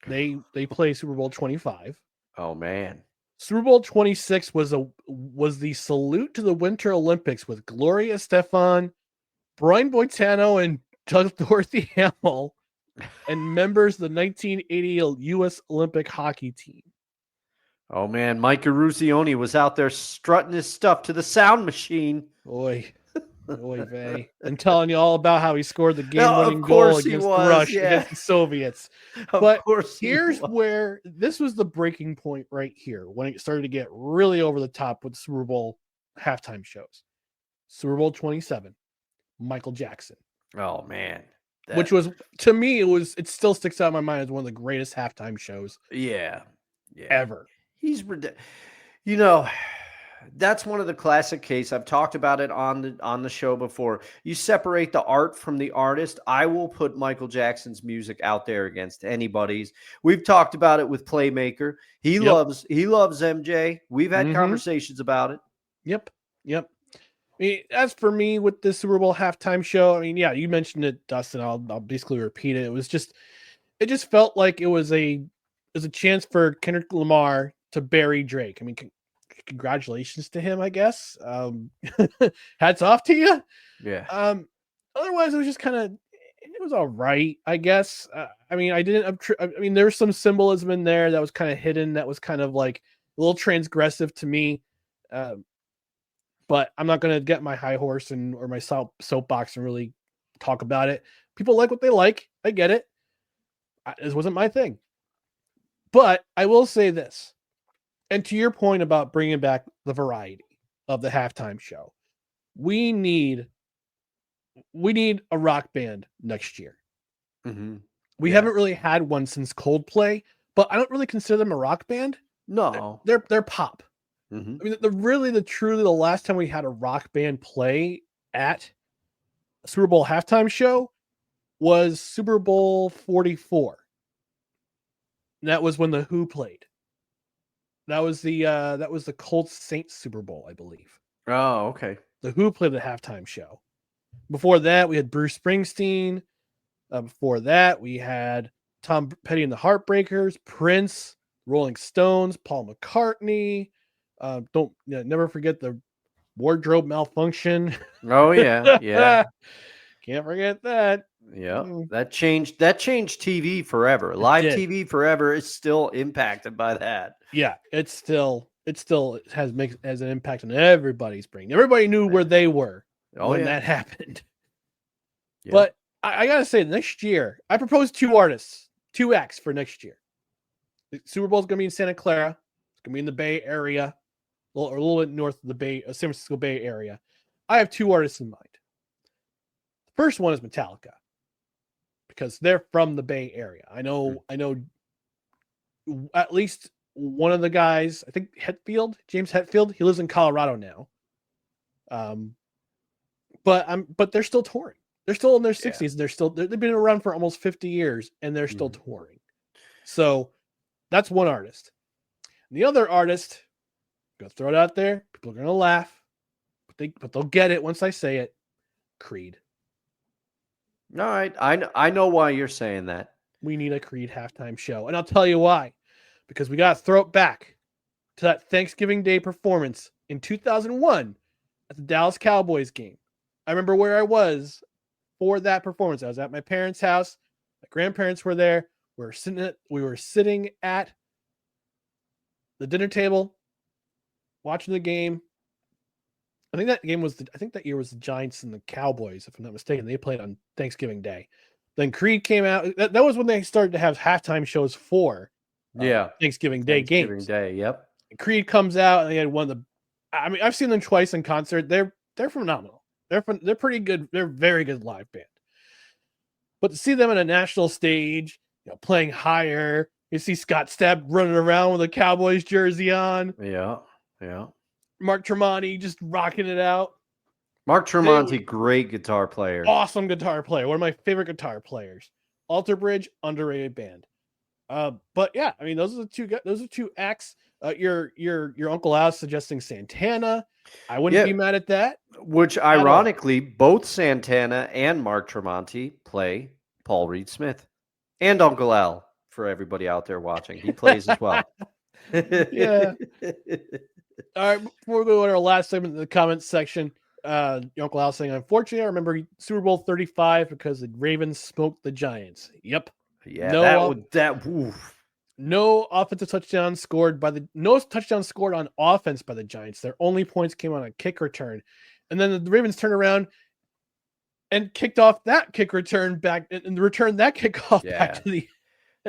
They play Super Bowl 25. Oh man. Super Bowl 26 was the salute to the Winter Olympics with Gloria Estefan, Brian Boitano, and Dorothy Hamill, and members of the 1980 U.S. Olympic hockey team. Oh man, Mike Eruzione was out there strutting his stuff to the sound machine. Oy vey. I'm telling you all about how he scored the game-winning goal against against the Soviets. But here's where this was the breaking point right here when it started to get really over the top with Super Bowl halftime shows. Super Bowl 27, Michael Jackson. Oh man. Which was, to me, it still sticks out in my mind as one of the greatest halftime shows ever. He's, that's one of the classic cases. I've talked about it on the show before. You separate the art from the artist. I will put Michael Jackson's music out there against anybody's. We've talked about it with Playmaker. He loves MJ. We've had conversations about it. Yep. I mean, as for me with the Super Bowl halftime show, I mean, yeah, you mentioned it, Dustin. I'll basically repeat it. It just felt like it was a chance for Kendrick Lamar to bury Drake. I mean, congratulations to him, I guess. Hats off to you. Yeah. Otherwise, it was just it was all right, I guess. I mean, there was some symbolism in there that was kind of hidden. That was kind of like a little transgressive to me. But I'm not going to get my high horse or my soapbox and really talk about it. People like what they like. I get it. This wasn't my thing. But I will say this, and to your point about bringing back the variety of the halftime show, we need a rock band next year. Mm-hmm. We haven't really had one since Coldplay, but I don't really consider them a rock band. No, they're pop. Mm-hmm. I mean, the last time we had a rock band play at a Super Bowl halftime show was Super Bowl 44. And that was when the Who played. That was the Colts Saints Super Bowl, I believe. Oh, okay. The Who played the halftime show. Before that, we had Bruce Springsteen. Before that, we had Tom Petty and the Heartbreakers, Prince, Rolling Stones, Paul McCartney. Never forget the wardrobe malfunction. Oh yeah, yeah. Can't forget that. Yeah, that changed TV forever. Live TV forever is still impacted by that. Yeah, it still has an impact on everybody's brain. Everybody knew where they were when that happened. Yeah. But I gotta say, next year I proposed 2 artists, 2 acts for next year. The Super Bowl is gonna be in Santa Clara. It's gonna be in the Bay Area, a little bit north of the Bay, San Francisco Bay Area. I have 2 artists in mind. The first one is Metallica, because they're from the Bay Area. I know at least one of the guys, I think James Hetfield, he lives in Colorado now. But they're still touring. They're still in their 60s. Yeah. They've been around for almost 50 years and they're still touring. So that's one artist. And the other artist, I'm gonna throw it out there. People are gonna laugh, but they'll get it once I say it. Creed. All right, I know why you're saying that. We need a Creed halftime show, and I'll tell you why. Because we got to throw it back to that Thanksgiving Day performance in 2001 at the Dallas Cowboys game. I remember where I was for that performance. I was at my parents' house. My grandparents were there. We were sitting at the dinner table watching the game. I think that year was the Giants and the Cowboys, if I'm not mistaken. They played on Thanksgiving Day. Then Creed came out. That was when they started to have halftime shows for Thanksgiving Day games. Thanksgiving Day, yep. And Creed comes out and they had one of the. I mean, I've seen them twice in concert. They're phenomenal. They're pretty good. They're very good live band. But to see them on a national stage, playing higher, you see Scott Stapp running around with a Cowboys jersey on. Yeah, yeah. Mark Tremonti just rocking it out. Mark Tremonti, great guitar player. Awesome guitar player. One of my favorite guitar players. Alter Bridge, underrated band. But yeah, I mean, those are 2 acts. Your Uncle Al suggesting Santana. I wouldn't be mad at that. Which ironically, both Santana and Mark Tremonti play Paul Reed Smith. And Uncle Al, for everybody out there watching. He plays as well. Yeah. All right, before we go to our last segment in the comments section, Uncle Al saying, unfortunately, I remember Super Bowl 35 because the Ravens smoked the Giants. Yep. Yeah, no offensive touchdown scored no touchdown scored on offense by the Giants. Their only points came on a kick return. And then the Ravens turned around and kicked off that kick return back and returned that kickoff back to the.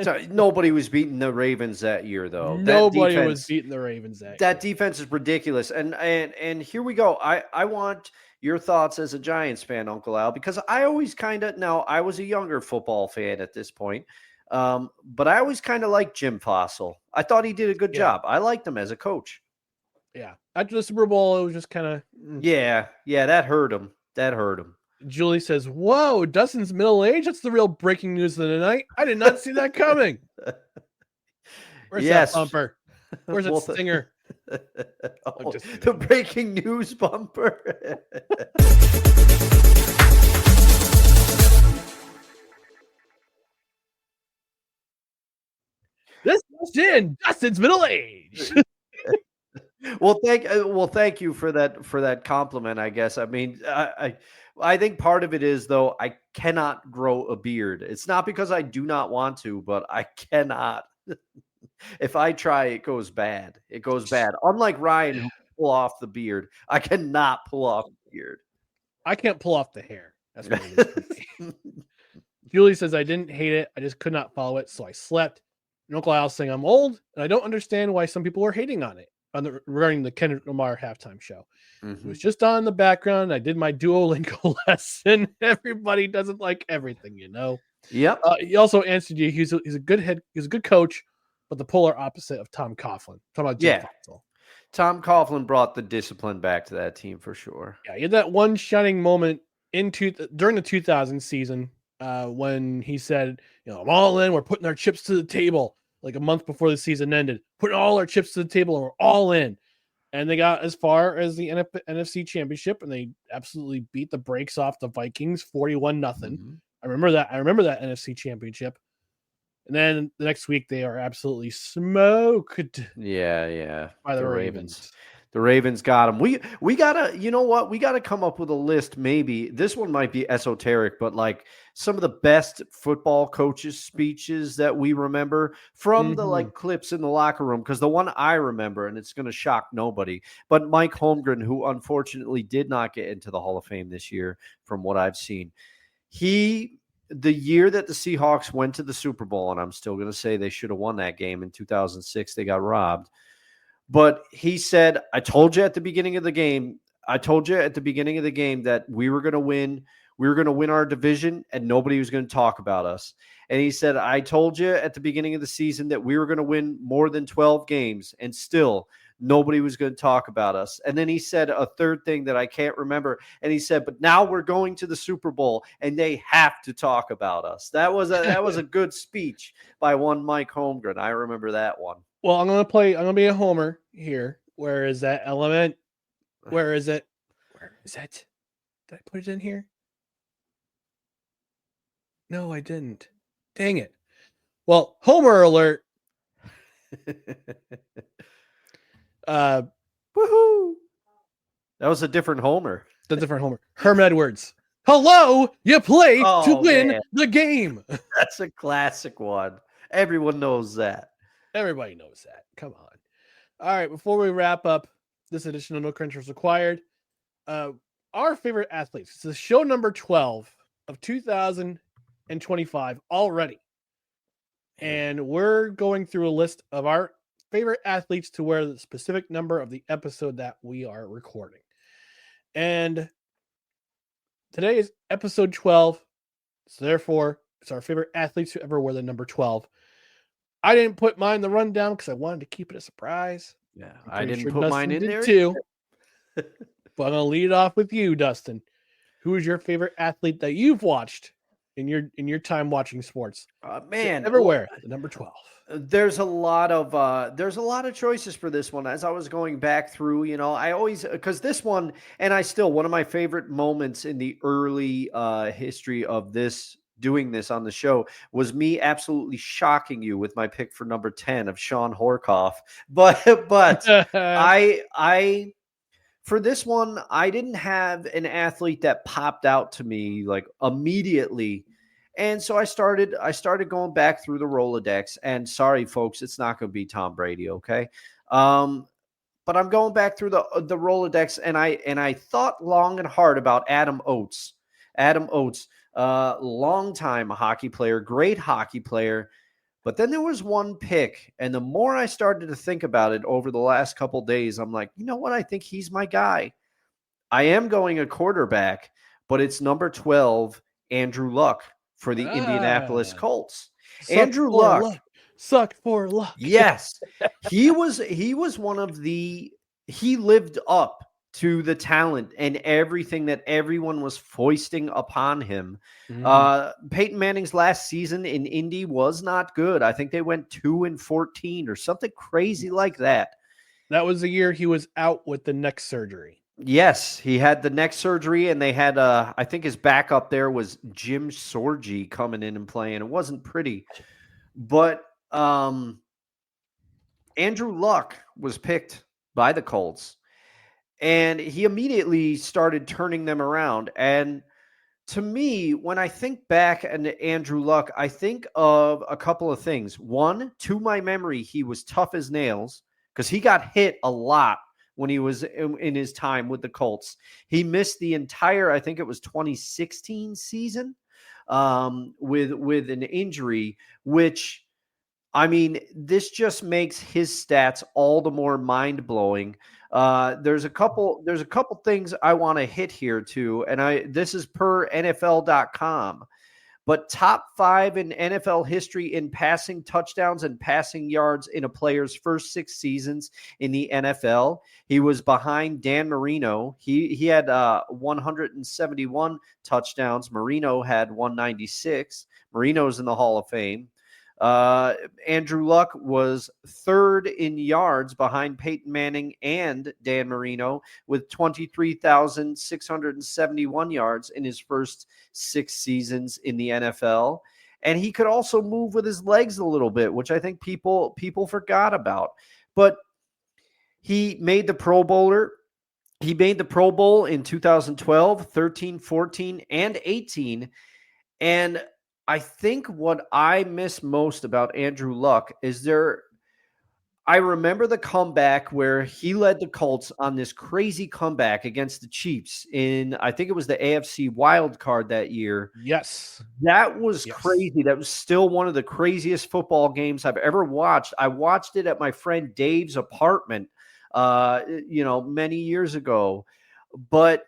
So nobody was beating the Ravens that year, though. Nobody was beating the Ravens that year. That defense is ridiculous. And here we go. I want your thoughts as a Giants fan, Uncle Al, because I always I was a younger football fan at this point, but I always kind of liked Jim Fossil. I thought he did a good job. I liked him as a coach. Yeah. After the Super Bowl, it was just kind of. Yeah, that hurt him. Julie says, whoa, Dustin's middle age? That's the real breaking news of the night. I did not see that coming. Where's that bumper? Where's that stinger? The breaking news bumper. This is in Dustin's middle age. Well, thank you for that compliment, I guess. I mean, I think part of it is, though, I cannot grow a beard. It's not because I do not want to, but I cannot. If I try, it goes bad. It goes bad. Unlike Ryan, who can pull off the beard, I cannot pull off the beard. I can't pull off the hair. That's what it is for me. Julie says, I didn't hate it. I just could not follow it, so I slept. And Uncle Al saying, I'm old, and I don't understand why some people are hating on it regarding the Kendrick Lamar halftime show. It was just on in the background. I did my Duolingo lesson. Everybody doesn't like everything, you know. Yep. He also answered you. He's a good coach, but the polar opposite of Tom Coughlin. Talking about Jim Foxall. Tom Coughlin brought the discipline back to that team for sure. Yeah, he had that one shining moment during the 2000 season when he said, I'm all in. We're putting our chips to the table. Like a month before the season ended, putting all our chips to the table, and we're all in. And they got as far as the NFC Championship, and they absolutely beat the brakes off the Vikings 41-0. I remember that. I remember that NFC Championship. And then the next week, they are absolutely smoked. Yeah. By the Ravens. The Ravens got them. We gotta, you know what? We gotta come up with a list. Maybe this one might be esoteric, but like some of the best football coaches' speeches that we remember from the like clips in the locker room. Because the one I remember, and it's gonna shock nobody, but Mike Holmgren, who unfortunately did not get into the Hall of Fame this year, from what I've seen, the year that the Seahawks went to the Super Bowl, and I'm still gonna say they should have won that game in 2006. They got robbed. But he said, I told you at the beginning of the game that we were going to win. We were going to win our division and nobody was going to talk about us. And he said, I told you at the beginning of the season that we were going to win more than 12 games and still nobody was going to talk about us. And then he said a third thing that I can't remember. And he said, but now we're going to the Super Bowl and they have to talk about us. That was a good speech by one Mike Holmgren. I remember that one. Well, I'm gonna be a homer here. Where is that element? Where is it? Where is it? Did I put it in here? No, I didn't. Dang it. Well, homer alert. Woohoo! That was a different homer. The different homer. Herm Edwards. Hello, you play to win the game. That's a classic one. Everyone knows that. Everybody knows that. Come on. All right, before we wrap up this edition of No Credentials Required, our favorite athletes. This is show number 12 of 2025 already. And we're going through a list of our favorite athletes to wear the specific number of the episode that we are recording. And today is episode 12. So therefore, it's our favorite athletes who ever wear the number 12. I didn't put mine in the rundown because I wanted to keep it a surprise. Yeah, I didn't put mine in there too. But I'm gonna lead it off with you, Dustin. Who is your favorite athlete that you've watched in your time watching sports? Man, everywhere. The number 12. There's a lot of choices for this one. As I was going back through, I always, because this one, and one of my favorite moments in the early history of doing this on the show was me absolutely shocking you with my pick for number 10 of Sean Horkoff. But I for this one, I didn't have an athlete that popped out to me like immediately. And so I started going back through the Rolodex, and sorry folks, it's not going to be Tom Brady. Okay. But I'm going back through the Rolodex, and I thought long and hard about Adam Oates, longtime hockey player, great hockey player. But then there was one pick, and the more I started to think about it over the last couple days, I'm like, you know what? I think he's my guy. I am going a quarterback, but it's number 12, Andrew Luck for the Indianapolis Colts. Andrew Luck. Suck for luck. Yes. He was one of he lived up to the talent and everything that everyone was foisting upon him. Peyton Manning's last season in Indy was not good. I think they went 2-14 or something crazy like that. That was the year he was out with the neck surgery. Yes, he had the neck surgery, and they had I think his backup there was Jim Sorgi coming in and playing. It wasn't pretty. But Andrew Luck was picked by the Colts, and he immediately started turning them around. And to me, when I think back at Andrew Luck, I think of a couple of things. One, to my memory, he was tough as nails because he got hit a lot when he was in his time with the Colts. He missed the entire, I think it was 2016 season. with an injury, which, I mean, this just makes his stats all the more mind blowing. There's a couple things I want to hit here too, and this is per NFL.com. But top 5 in NFL history in passing touchdowns and passing yards in a player's first 6 seasons in the NFL. He was behind Dan Marino. He had 171 touchdowns. Marino had 196. Marino's in the Hall of Fame. Andrew Luck was 3rd in yards behind Peyton Manning and Dan Marino with 23,671 yards in his first 6 seasons in the NFL. And he could also move with his legs a little bit, which I think people forgot about. But he made the Pro Bowler. He made the Pro Bowl in 2012, 13, 14, and 18. And I think what I miss most about Andrew Luck is I remember the comeback where he led the Colts on this crazy comeback against the Chiefs I think it was the AFC wild card that year. Yes. That was crazy. That was still one of the craziest football games I've ever watched. I watched it at my friend Dave's apartment, many years ago. But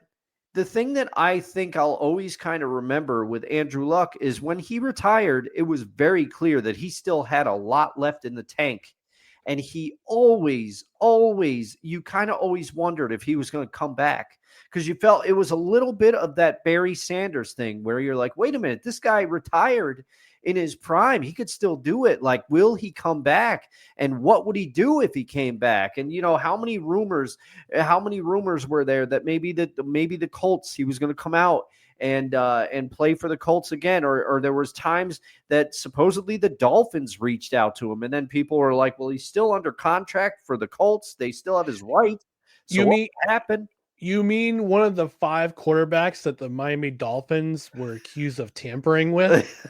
the thing that I think I'll always kind of remember with Andrew Luck is when he retired, it was very clear that he still had a lot left in the tank. And he you kind of always wondered if he was going to come back, because you felt it was a little bit of that Barry Sanders thing where you're like, wait a minute, this guy retired in his prime. He could still do it. Like, will he come back? And what would he do if he came back? And, how many rumors were there that maybe the Colts, he was going to come out and play for the Colts again, or there was times that supposedly the Dolphins reached out to him, and then people were like, well, he's still under contract for the Colts. They still have his right. So what happened? You mean one of the 5 quarterbacks that the Miami Dolphins were accused of tampering with?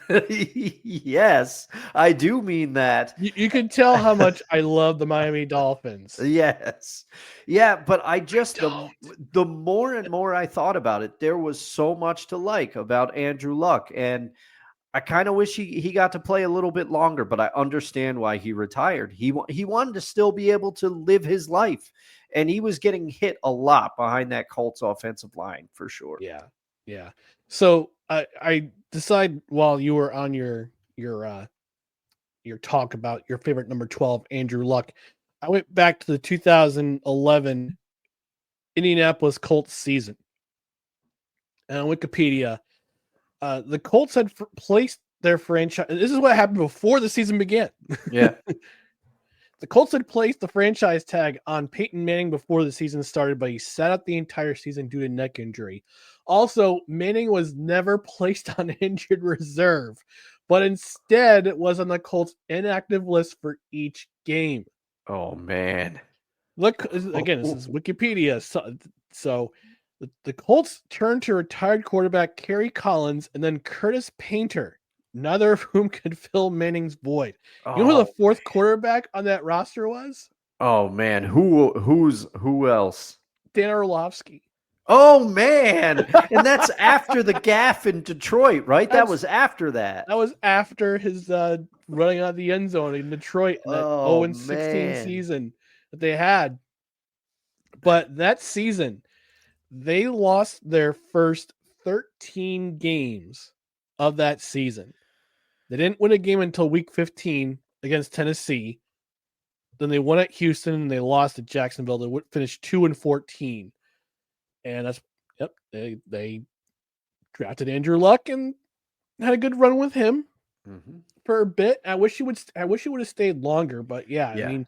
Yes, I do mean that. You can tell how much I love the Miami Dolphins. Yes. Yeah, but the more and more I thought about it, there was so much to like about Andrew Luck. And I kind of wish he got to play a little bit longer, but I understand why he retired. He wanted to still be able to live his life. And he was getting hit a lot behind that Colts offensive line for sure. Yeah. Yeah. So I decided while you were on your talk about your favorite number 12, Andrew Luck, I went back to the 2011 Indianapolis Colts season. And on Wikipedia, the Colts had placed their franchise. This is what happened before the season began. Yeah. The Colts had placed the franchise tag on Peyton Manning before the season started, but he sat out the entire season due to neck injury. Also, Manning was never placed on injured reserve, but instead was on the Colts inactive list for each game. Oh, man. Look, again, this is Wikipedia. So the Colts turned to retired quarterback Kerry Collins and then Curtis Painter, neither of whom could fill Manning's void. You know who the 4th quarterback on that roster was? Oh, man. Who else? Dan Orlovsky. Oh, man. And that's after the gaffe in Detroit, right? That was after that. That was after his running out of the end zone in Detroit in that 0-16 season that they had. But that season, they lost their first 13 games of that season. They didn't win a game until week 15 against Tennessee. Then they won at Houston and they lost at Jacksonville. They finished 2-14. And that's they drafted Andrew Luck and had a good run with him for a bit. I wish he would have stayed longer, but yeah. I mean,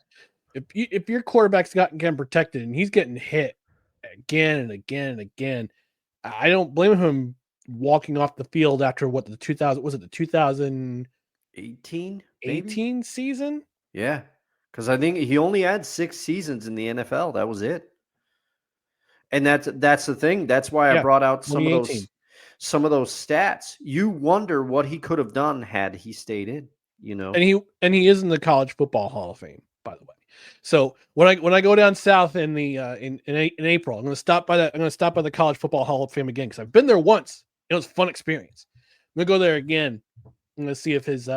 if your quarterback's getting protected and he's getting hit again and again and again, I don't blame him walking off the field after the 2018 season? Yeah, because I think he only had 6 seasons in the NFL. That was it. And that's the thing. That's why I brought out some of those stats. You wonder what he could have done had he stayed in. And he is in the College Football Hall of Fame, by the way. So when I go down south in the in April, I'm going to stop by the College Football Hall of Fame again because I've been there once. It was a fun experience. gonna go there again. I'm gonna see if his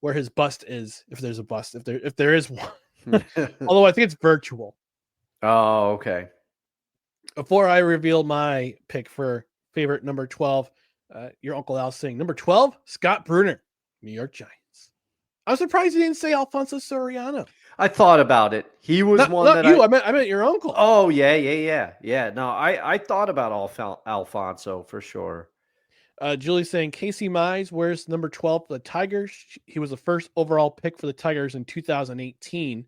where his bust is, if there's a bust, if there is one. Although I think it's virtual. Oh, okay. Before I reveal my pick for favorite number 12, your Uncle Al saying number 12, Scott Brunner, New York Giants. I'm surprised you didn't say Alfonso Soriano. I thought about it. He was Not one that you. I meant your uncle. Oh, yeah. No, I thought about Alfonso for sure. Julie's saying Casey Mize wears number 12 for the Tigers. He was the first overall pick for the Tigers in 2018.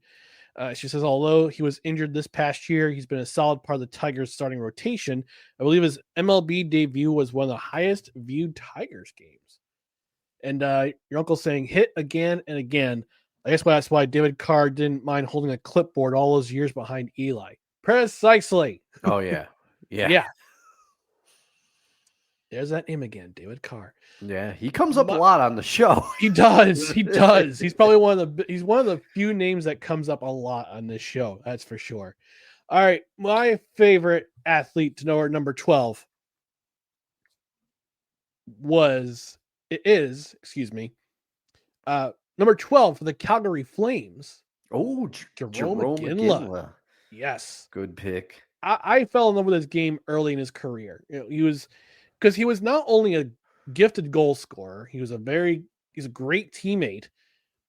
She says, although he was injured this past year, he's been a solid part of the Tigers starting rotation. I believe his MLB debut was one of the highest viewed Tigers games. And your uncle's saying hit again and again. I guess that's why David Carr didn't mind holding a clipboard all those years behind Eli. Precisely. Oh, yeah. Yeah. There's that name again, David Carr. Yeah, he comes up a lot on the show. He does. He does. He's probably one of the few names that comes up a lot on this show. That's for sure. All right, my favorite athlete to know at number 12 is number 12 for the Calgary Flames. Oh, Jerome McGinley. Yes, good pick. I fell in love with his game early in his career. He was not only a gifted goal scorer, he's a great teammate,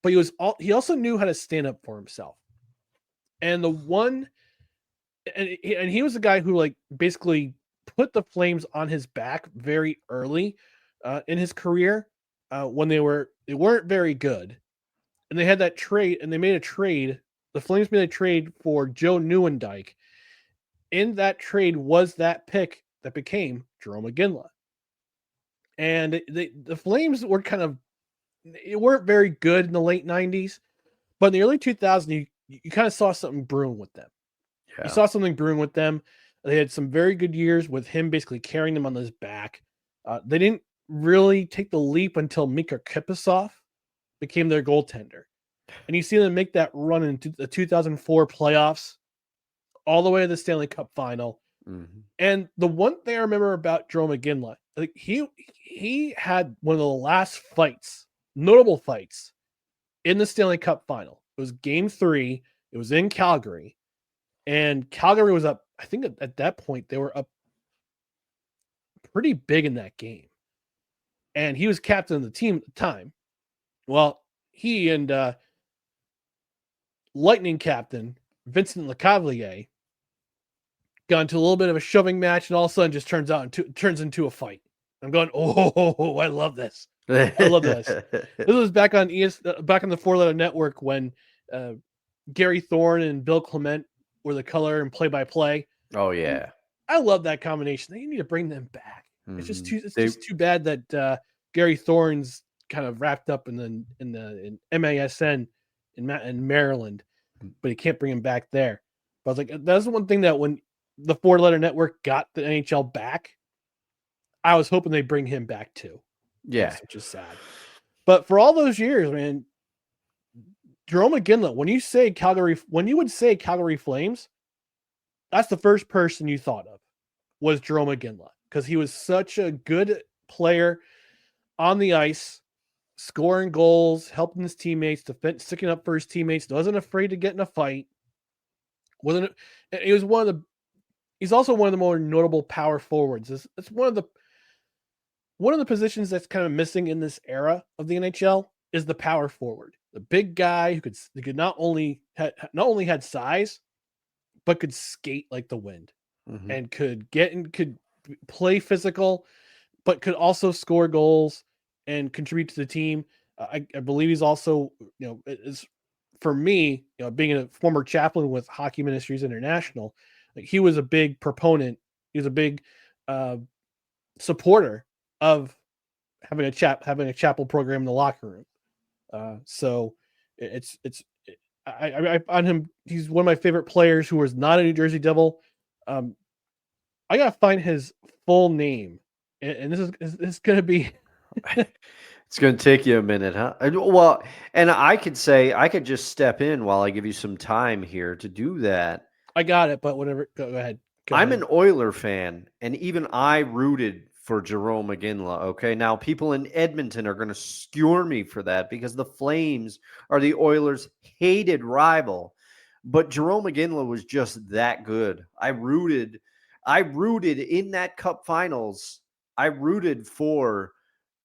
but he also knew how to stand up for himself. And he was a guy who basically put the Flames on his back very early in his career when they weren't very good, and they had that trade, and they made a trade. The Flames made a trade for Joe Nieuwendyk. In that trade was that pick that became Jerome McGinley. And the Flames were weren't very good in the late 90s, but in the early 2000s, you kind of saw something brewing with them. Yeah. You saw something brewing with them. They had some very good years with him basically carrying them on his back. They didn't really take the leap until Mika Kipasov became their goaltender. And you see them make that run into the 2004 playoffs all the way to the Stanley Cup final. Mm-hmm. And the one thing I remember about Jerome McGinley, he had one of the last notable fights in the Stanley Cup final. It was Game 3. It was in Calgary. And Calgary was up, I think at that point, they were up pretty big in that game. And he was captain of the team at the time. Well, he and Lightning captain Vincent Lecavalier got into a little bit of a shoving match, and all of a sudden just turns into a fight. I'm going, oh, I love this. I love this. This was back on back on the 4-Letter Network when Gary Thorne and Bill Clement were the color and play-by-play. Oh yeah, I love that combination. They need to bring them back. Mm-hmm. It's just too bad that Gary Thorne's kind of wrapped up in MASN in Maryland, but he can't bring him back there. But I was like, that's the one thing that when the 4-Letter Network got the NHL back, I was hoping they bring him back too. Yeah, which is sad. But for all those years, man, Jerome McGinley, when you would say Calgary Flames, that's the first person you thought of was Jerome McGinley, because he was such a good player on the ice, scoring goals, helping his teammates, sticking up for his teammates, wasn't afraid to get in a fight. He's also one of the more notable power forwards. It's one of the positions that's kind of missing in this era of the NHL is the power forward. The big guy who could not only had size, but could skate like the wind, mm-hmm. and could play physical, but could also score goals and contribute to the team. I believe he's also, is for me, being a former chaplain with Hockey Ministries International, he was a big proponent. He was a big supporter of having a chapel program in the locker room. So I on him. He's one of my favorite players who was not a New Jersey Devil. I gotta find his full name, and this is gonna be. It's going to take you a minute, huh? Well, and I could just step in while I give you some time here to do that. I got it, but whatever. Go ahead. I'm an Oiler fan, and even I rooted for Jerome McGinley. Okay, now people in Edmonton are going to skewer me for that because the Flames are the Oilers' hated rival. But Jerome McGinley was just that good. I rooted in that Cup Finals. I rooted for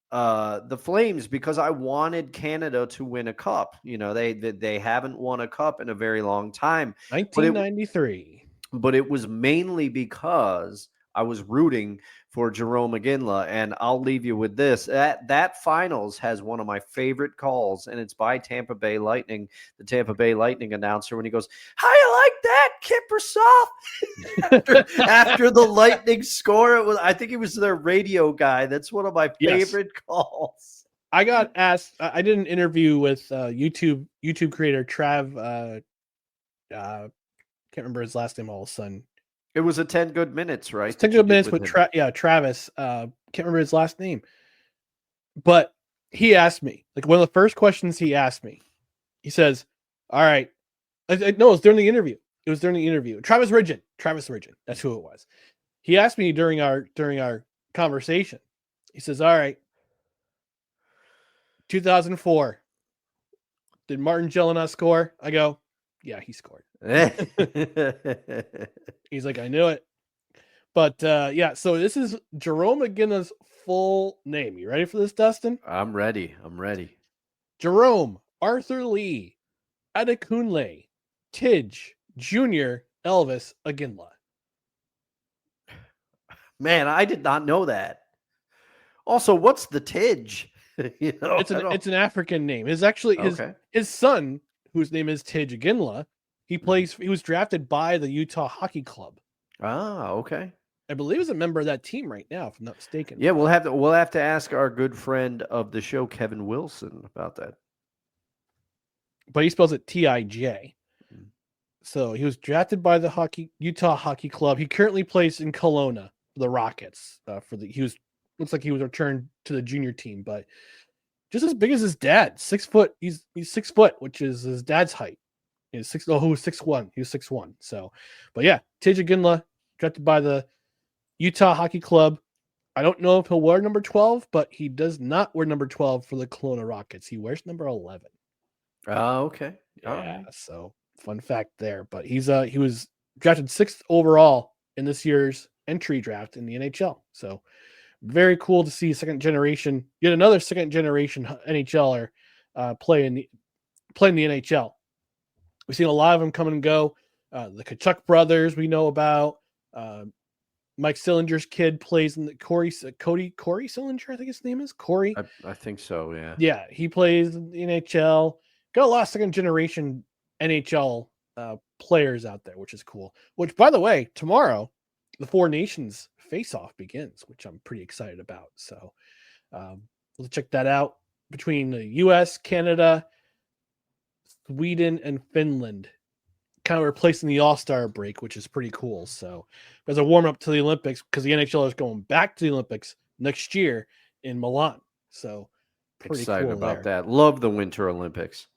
the Flames because I wanted Canada to win a cup. You know, they haven't won a cup in a very long time. 1993. But it was mainly because I was rooting for Jerome McGinley, and I'll leave you with this. That finals has one of my favorite calls, and it's by Tampa Bay Lightning, the Tampa Bay Lightning announcer, when he goes, "How you like that, Kippersoft?" after the Lightning score. I think it was their radio guy. That's one of my favorite calls. I got asked. I did an interview with YouTube creator Trav. Can't remember his last name all of a sudden. It was a 10 good minutes, right? 10 good minutes with Travis. Can't remember his last name. But he asked me, like one of the first questions he asked me, he says, "All right." No, it was during the interview. Travis Ridgen. That's who it was. He asked me during our conversation. He says, "All right, 2004. Did Martin Gelinas score?" I go, "Yeah, he scored." He's like, "I knew it." But yeah, so this is Jerome McGinley's full name. You ready for this, Dustin? I'm ready. Jerome Arthur Lee Adekunle Tidge Jr. Elvis McGinley. Man, I did not know that. Also, what's the Tidge? It's an African name. His son, whose name is Tidge McGinley, he was drafted by the Utah Hockey Club. Ah, okay. I believe he's a member of that team right now, if I'm not mistaken. Yeah, we'll have to ask our good friend of the show, Kevin Wilson, about that. But he spells it Tij. So he was drafted by the Utah Hockey Club. He currently plays in Kelowna for the Rockets. Looks like he was returned to the junior team, but just as big as his dad. 6 foot. He's 6 foot, which is his dad's height. Who's 6'1". He was 6'1". So, but yeah, Tidge McGinley, drafted by the Utah Hockey Club. I don't know if he'll wear number 12, but he does not wear number 12 for the Kelowna Rockets. He wears number 11. Oh, okay. Yeah, right. So fun fact there. But he was drafted 6th overall in this year's entry draft in the NHL. So very cool to see yet another second generation NHLer play in the NHL. We've seen a lot of them come and go. The Kachuk brothers we know about. Mike Sillinger's kid plays in the Corey Sillinger, I think his name is Corey. I think so, yeah. Yeah, he plays in the NHL. Got a lot of second generation NHL players out there, which is cool. Which, by the way, tomorrow the Four Nations face-off begins, which I'm pretty excited about. So we'll check that out between the U.S., Canada, Sweden, and Finland, kind of replacing the All-Star break, which is pretty cool. So as a warm-up to the Olympics, because the NHL is going back to the Olympics next year in Milan. So pretty excited cool about there. that. Love the Winter Olympics.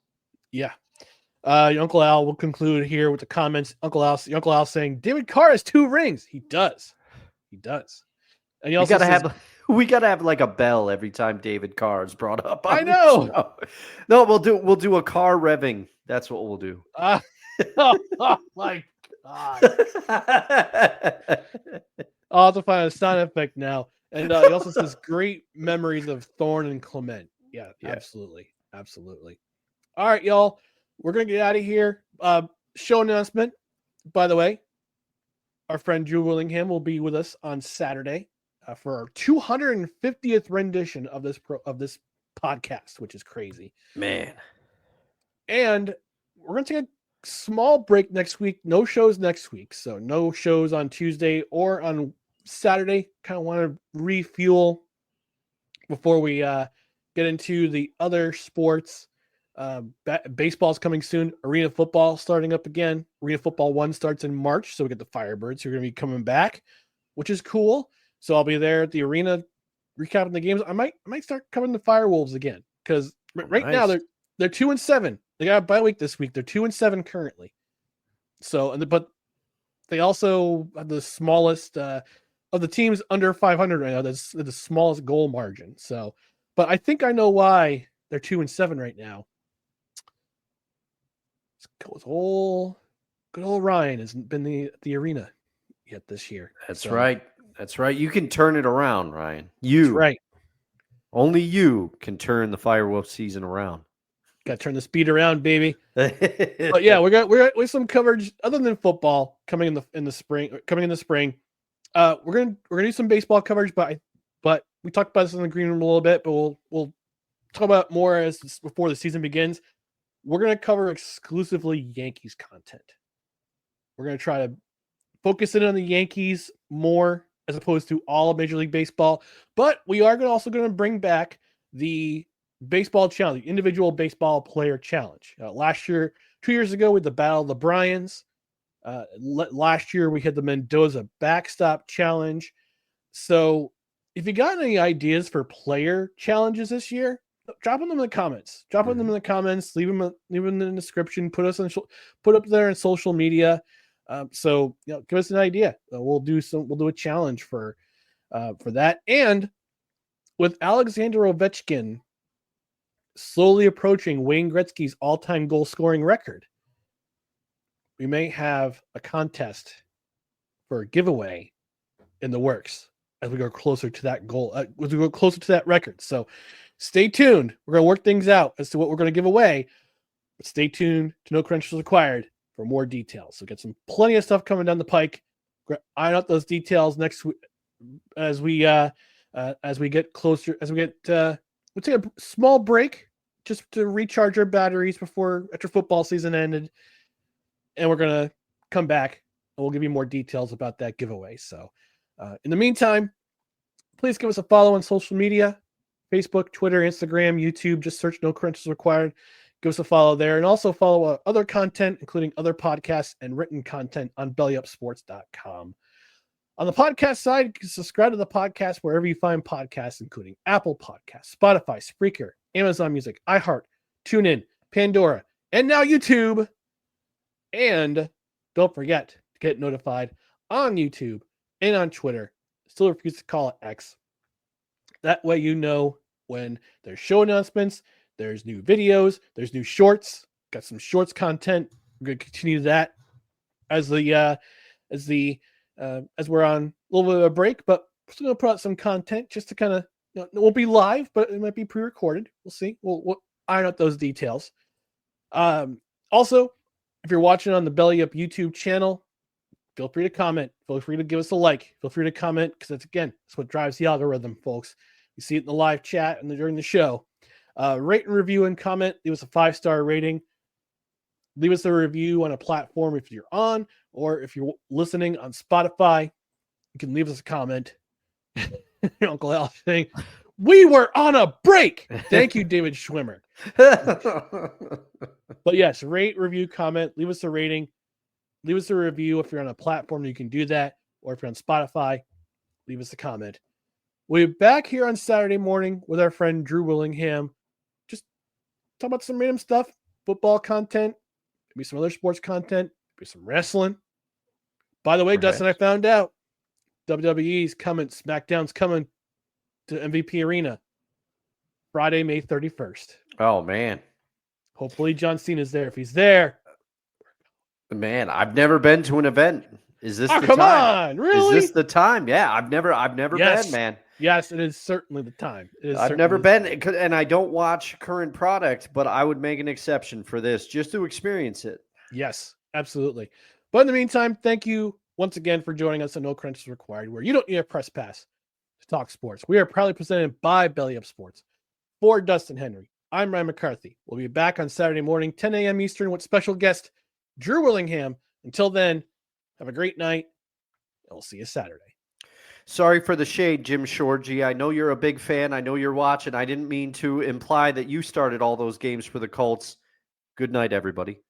Yeah. Uncle Al will conclude here with the comments. Uncle Al saying David Carr has 2 rings. He does. And he also we gotta have like a bell every time David Carr is brought up. I know. No, we'll do a car revving. That's what we'll do. Oh my God. I'll have to find a sound effect now. And he also says great memories of Thorne and Clement. Yeah. Absolutely. All right, y'all. We're going to get out of here. Show announcement, by the way. Our friend Drew Willingham will be with us on Saturday for our 250th rendition of this podcast, which is crazy. Man. And we're going to take a small break next week. No shows next week. So no shows on Tuesday or on Saturday. Kind of want to refuel before we get into the other sports. Baseball's coming soon. Arena football starting up again. Arena football 1 starts in March, so we get the Firebirds who are going to be coming back, which is cool. So I'll be there at the arena recapping the games. I might start covering the Firewolves again because now they're 2-7. They got a bye week this week. They're 2-7 currently. So but they also have the smallest of the teams under 500 right now, that's the smallest goal margin. So, but I think I know why they're 2-7 right now. Good old Ryan hasn't been the arena yet this year. That's right. That's right. You can turn it around, Ryan. That's right. Only you can turn the Firewolf season around. Got to turn the speed around, baby. But yeah, we got some coverage other than football coming in the spring. We're gonna do some baseball coverage, but we talked about this in the green room a little bit, but we'll talk about more before the season begins. We're gonna cover exclusively Yankees content. We're gonna try to focus in on the Yankees more as opposed to all of Major League Baseball, but we are also going to bring back the baseball challenge, the individual baseball player challenge. Last year, 2 years ago, with the Battle of the Bryans. Last year, we had the Mendoza backstop challenge. So if you got any ideas for player challenges this year, drop them in the comments. Drop them in the comments. Leave them in the description. Put up there in social media. So give us an idea. We'll do a challenge for that. And with Alexander Ovechkin slowly approaching Wayne Gretzky's all-time goal scoring record, we may have a contest for a giveaway in the works as we go closer to that goal, as we go closer to that record. So stay tuned. We're going to work things out as to what we're going to give away. But stay tuned to No Credentials Required for more details. So get plenty of stuff coming down the pike. Iron out those details next week as we get closer. We'll take a small break just to recharge our batteries after football season ended, and we're gonna come back and we'll give you more details about that giveaway. So, in the meantime, please give us a follow on social media: Facebook, Twitter, Instagram, YouTube. Just search No Credentials Required. Give us a follow there, and also follow other content, including other podcasts and written content on bellyupsports.com. On the podcast side, you can subscribe to the podcast wherever you find podcasts, including Apple Podcasts, Spotify, Spreaker, Amazon Music, iHeart, TuneIn, Pandora, and now YouTube. And don't forget to get notified on YouTube and on Twitter. Still refuse to call it X. That way you know when there's show announcements, there's new videos, there's new shorts. Got some shorts content. We're going to continue that as we're on a little bit of a break, but we're still going to put out some content just to kind of, it won't be live, but it might be pre-recorded. We'll see. We'll iron out those details. Also, if you're watching on the Belly Up YouTube channel, feel free to comment. Feel free to give us a like. Feel free to comment, because that's what drives the algorithm, folks. You see it in the live chat and during the show. Rate and review and comment. Leave us a 5-star rating. Leave us a review on a platform if you're on, or if you're listening on Spotify, you can leave us a comment. Your Uncle Al saying, "We were on a break." Thank you, David Schwimmer. But yes, rate, review, comment. Leave us a rating. Leave us a review if you're on a platform. You can do that, or if you're on Spotify, leave us a comment. We'll be back here on Saturday morning with our friend Drew Willingham. Just talk about some random stuff, football content, maybe some other sports content, maybe some wrestling. By the way, Dustin, I found out WWE's coming, SmackDown's coming to MVP Arena Friday, May 31st. Oh, man. Hopefully John Cena's there. If he's there. Man, I've never been to an event. Is this the come time? On, really? Is this the time? Yeah, I've never been, man. Yes, it is certainly the time. I've never been, and I don't watch current product, but I would make an exception for this just to experience it. Yes, absolutely. But in the meantime, thank you once again for joining us on No Credentials Required, where you don't need a press pass to talk sports. We are proudly presented by Belly Up Sports. For Dustin Henry, I'm Ryan McCarthy. We'll be back on Saturday morning, 10 a.m. Eastern, with special guest Drew Willingham. Until then, have a great night, and we'll see you Saturday. Sorry for the shade, Jim Shorgy. I know you're a big fan. I know you're watching. I didn't mean to imply that you started all those games for the Colts. Good night, everybody.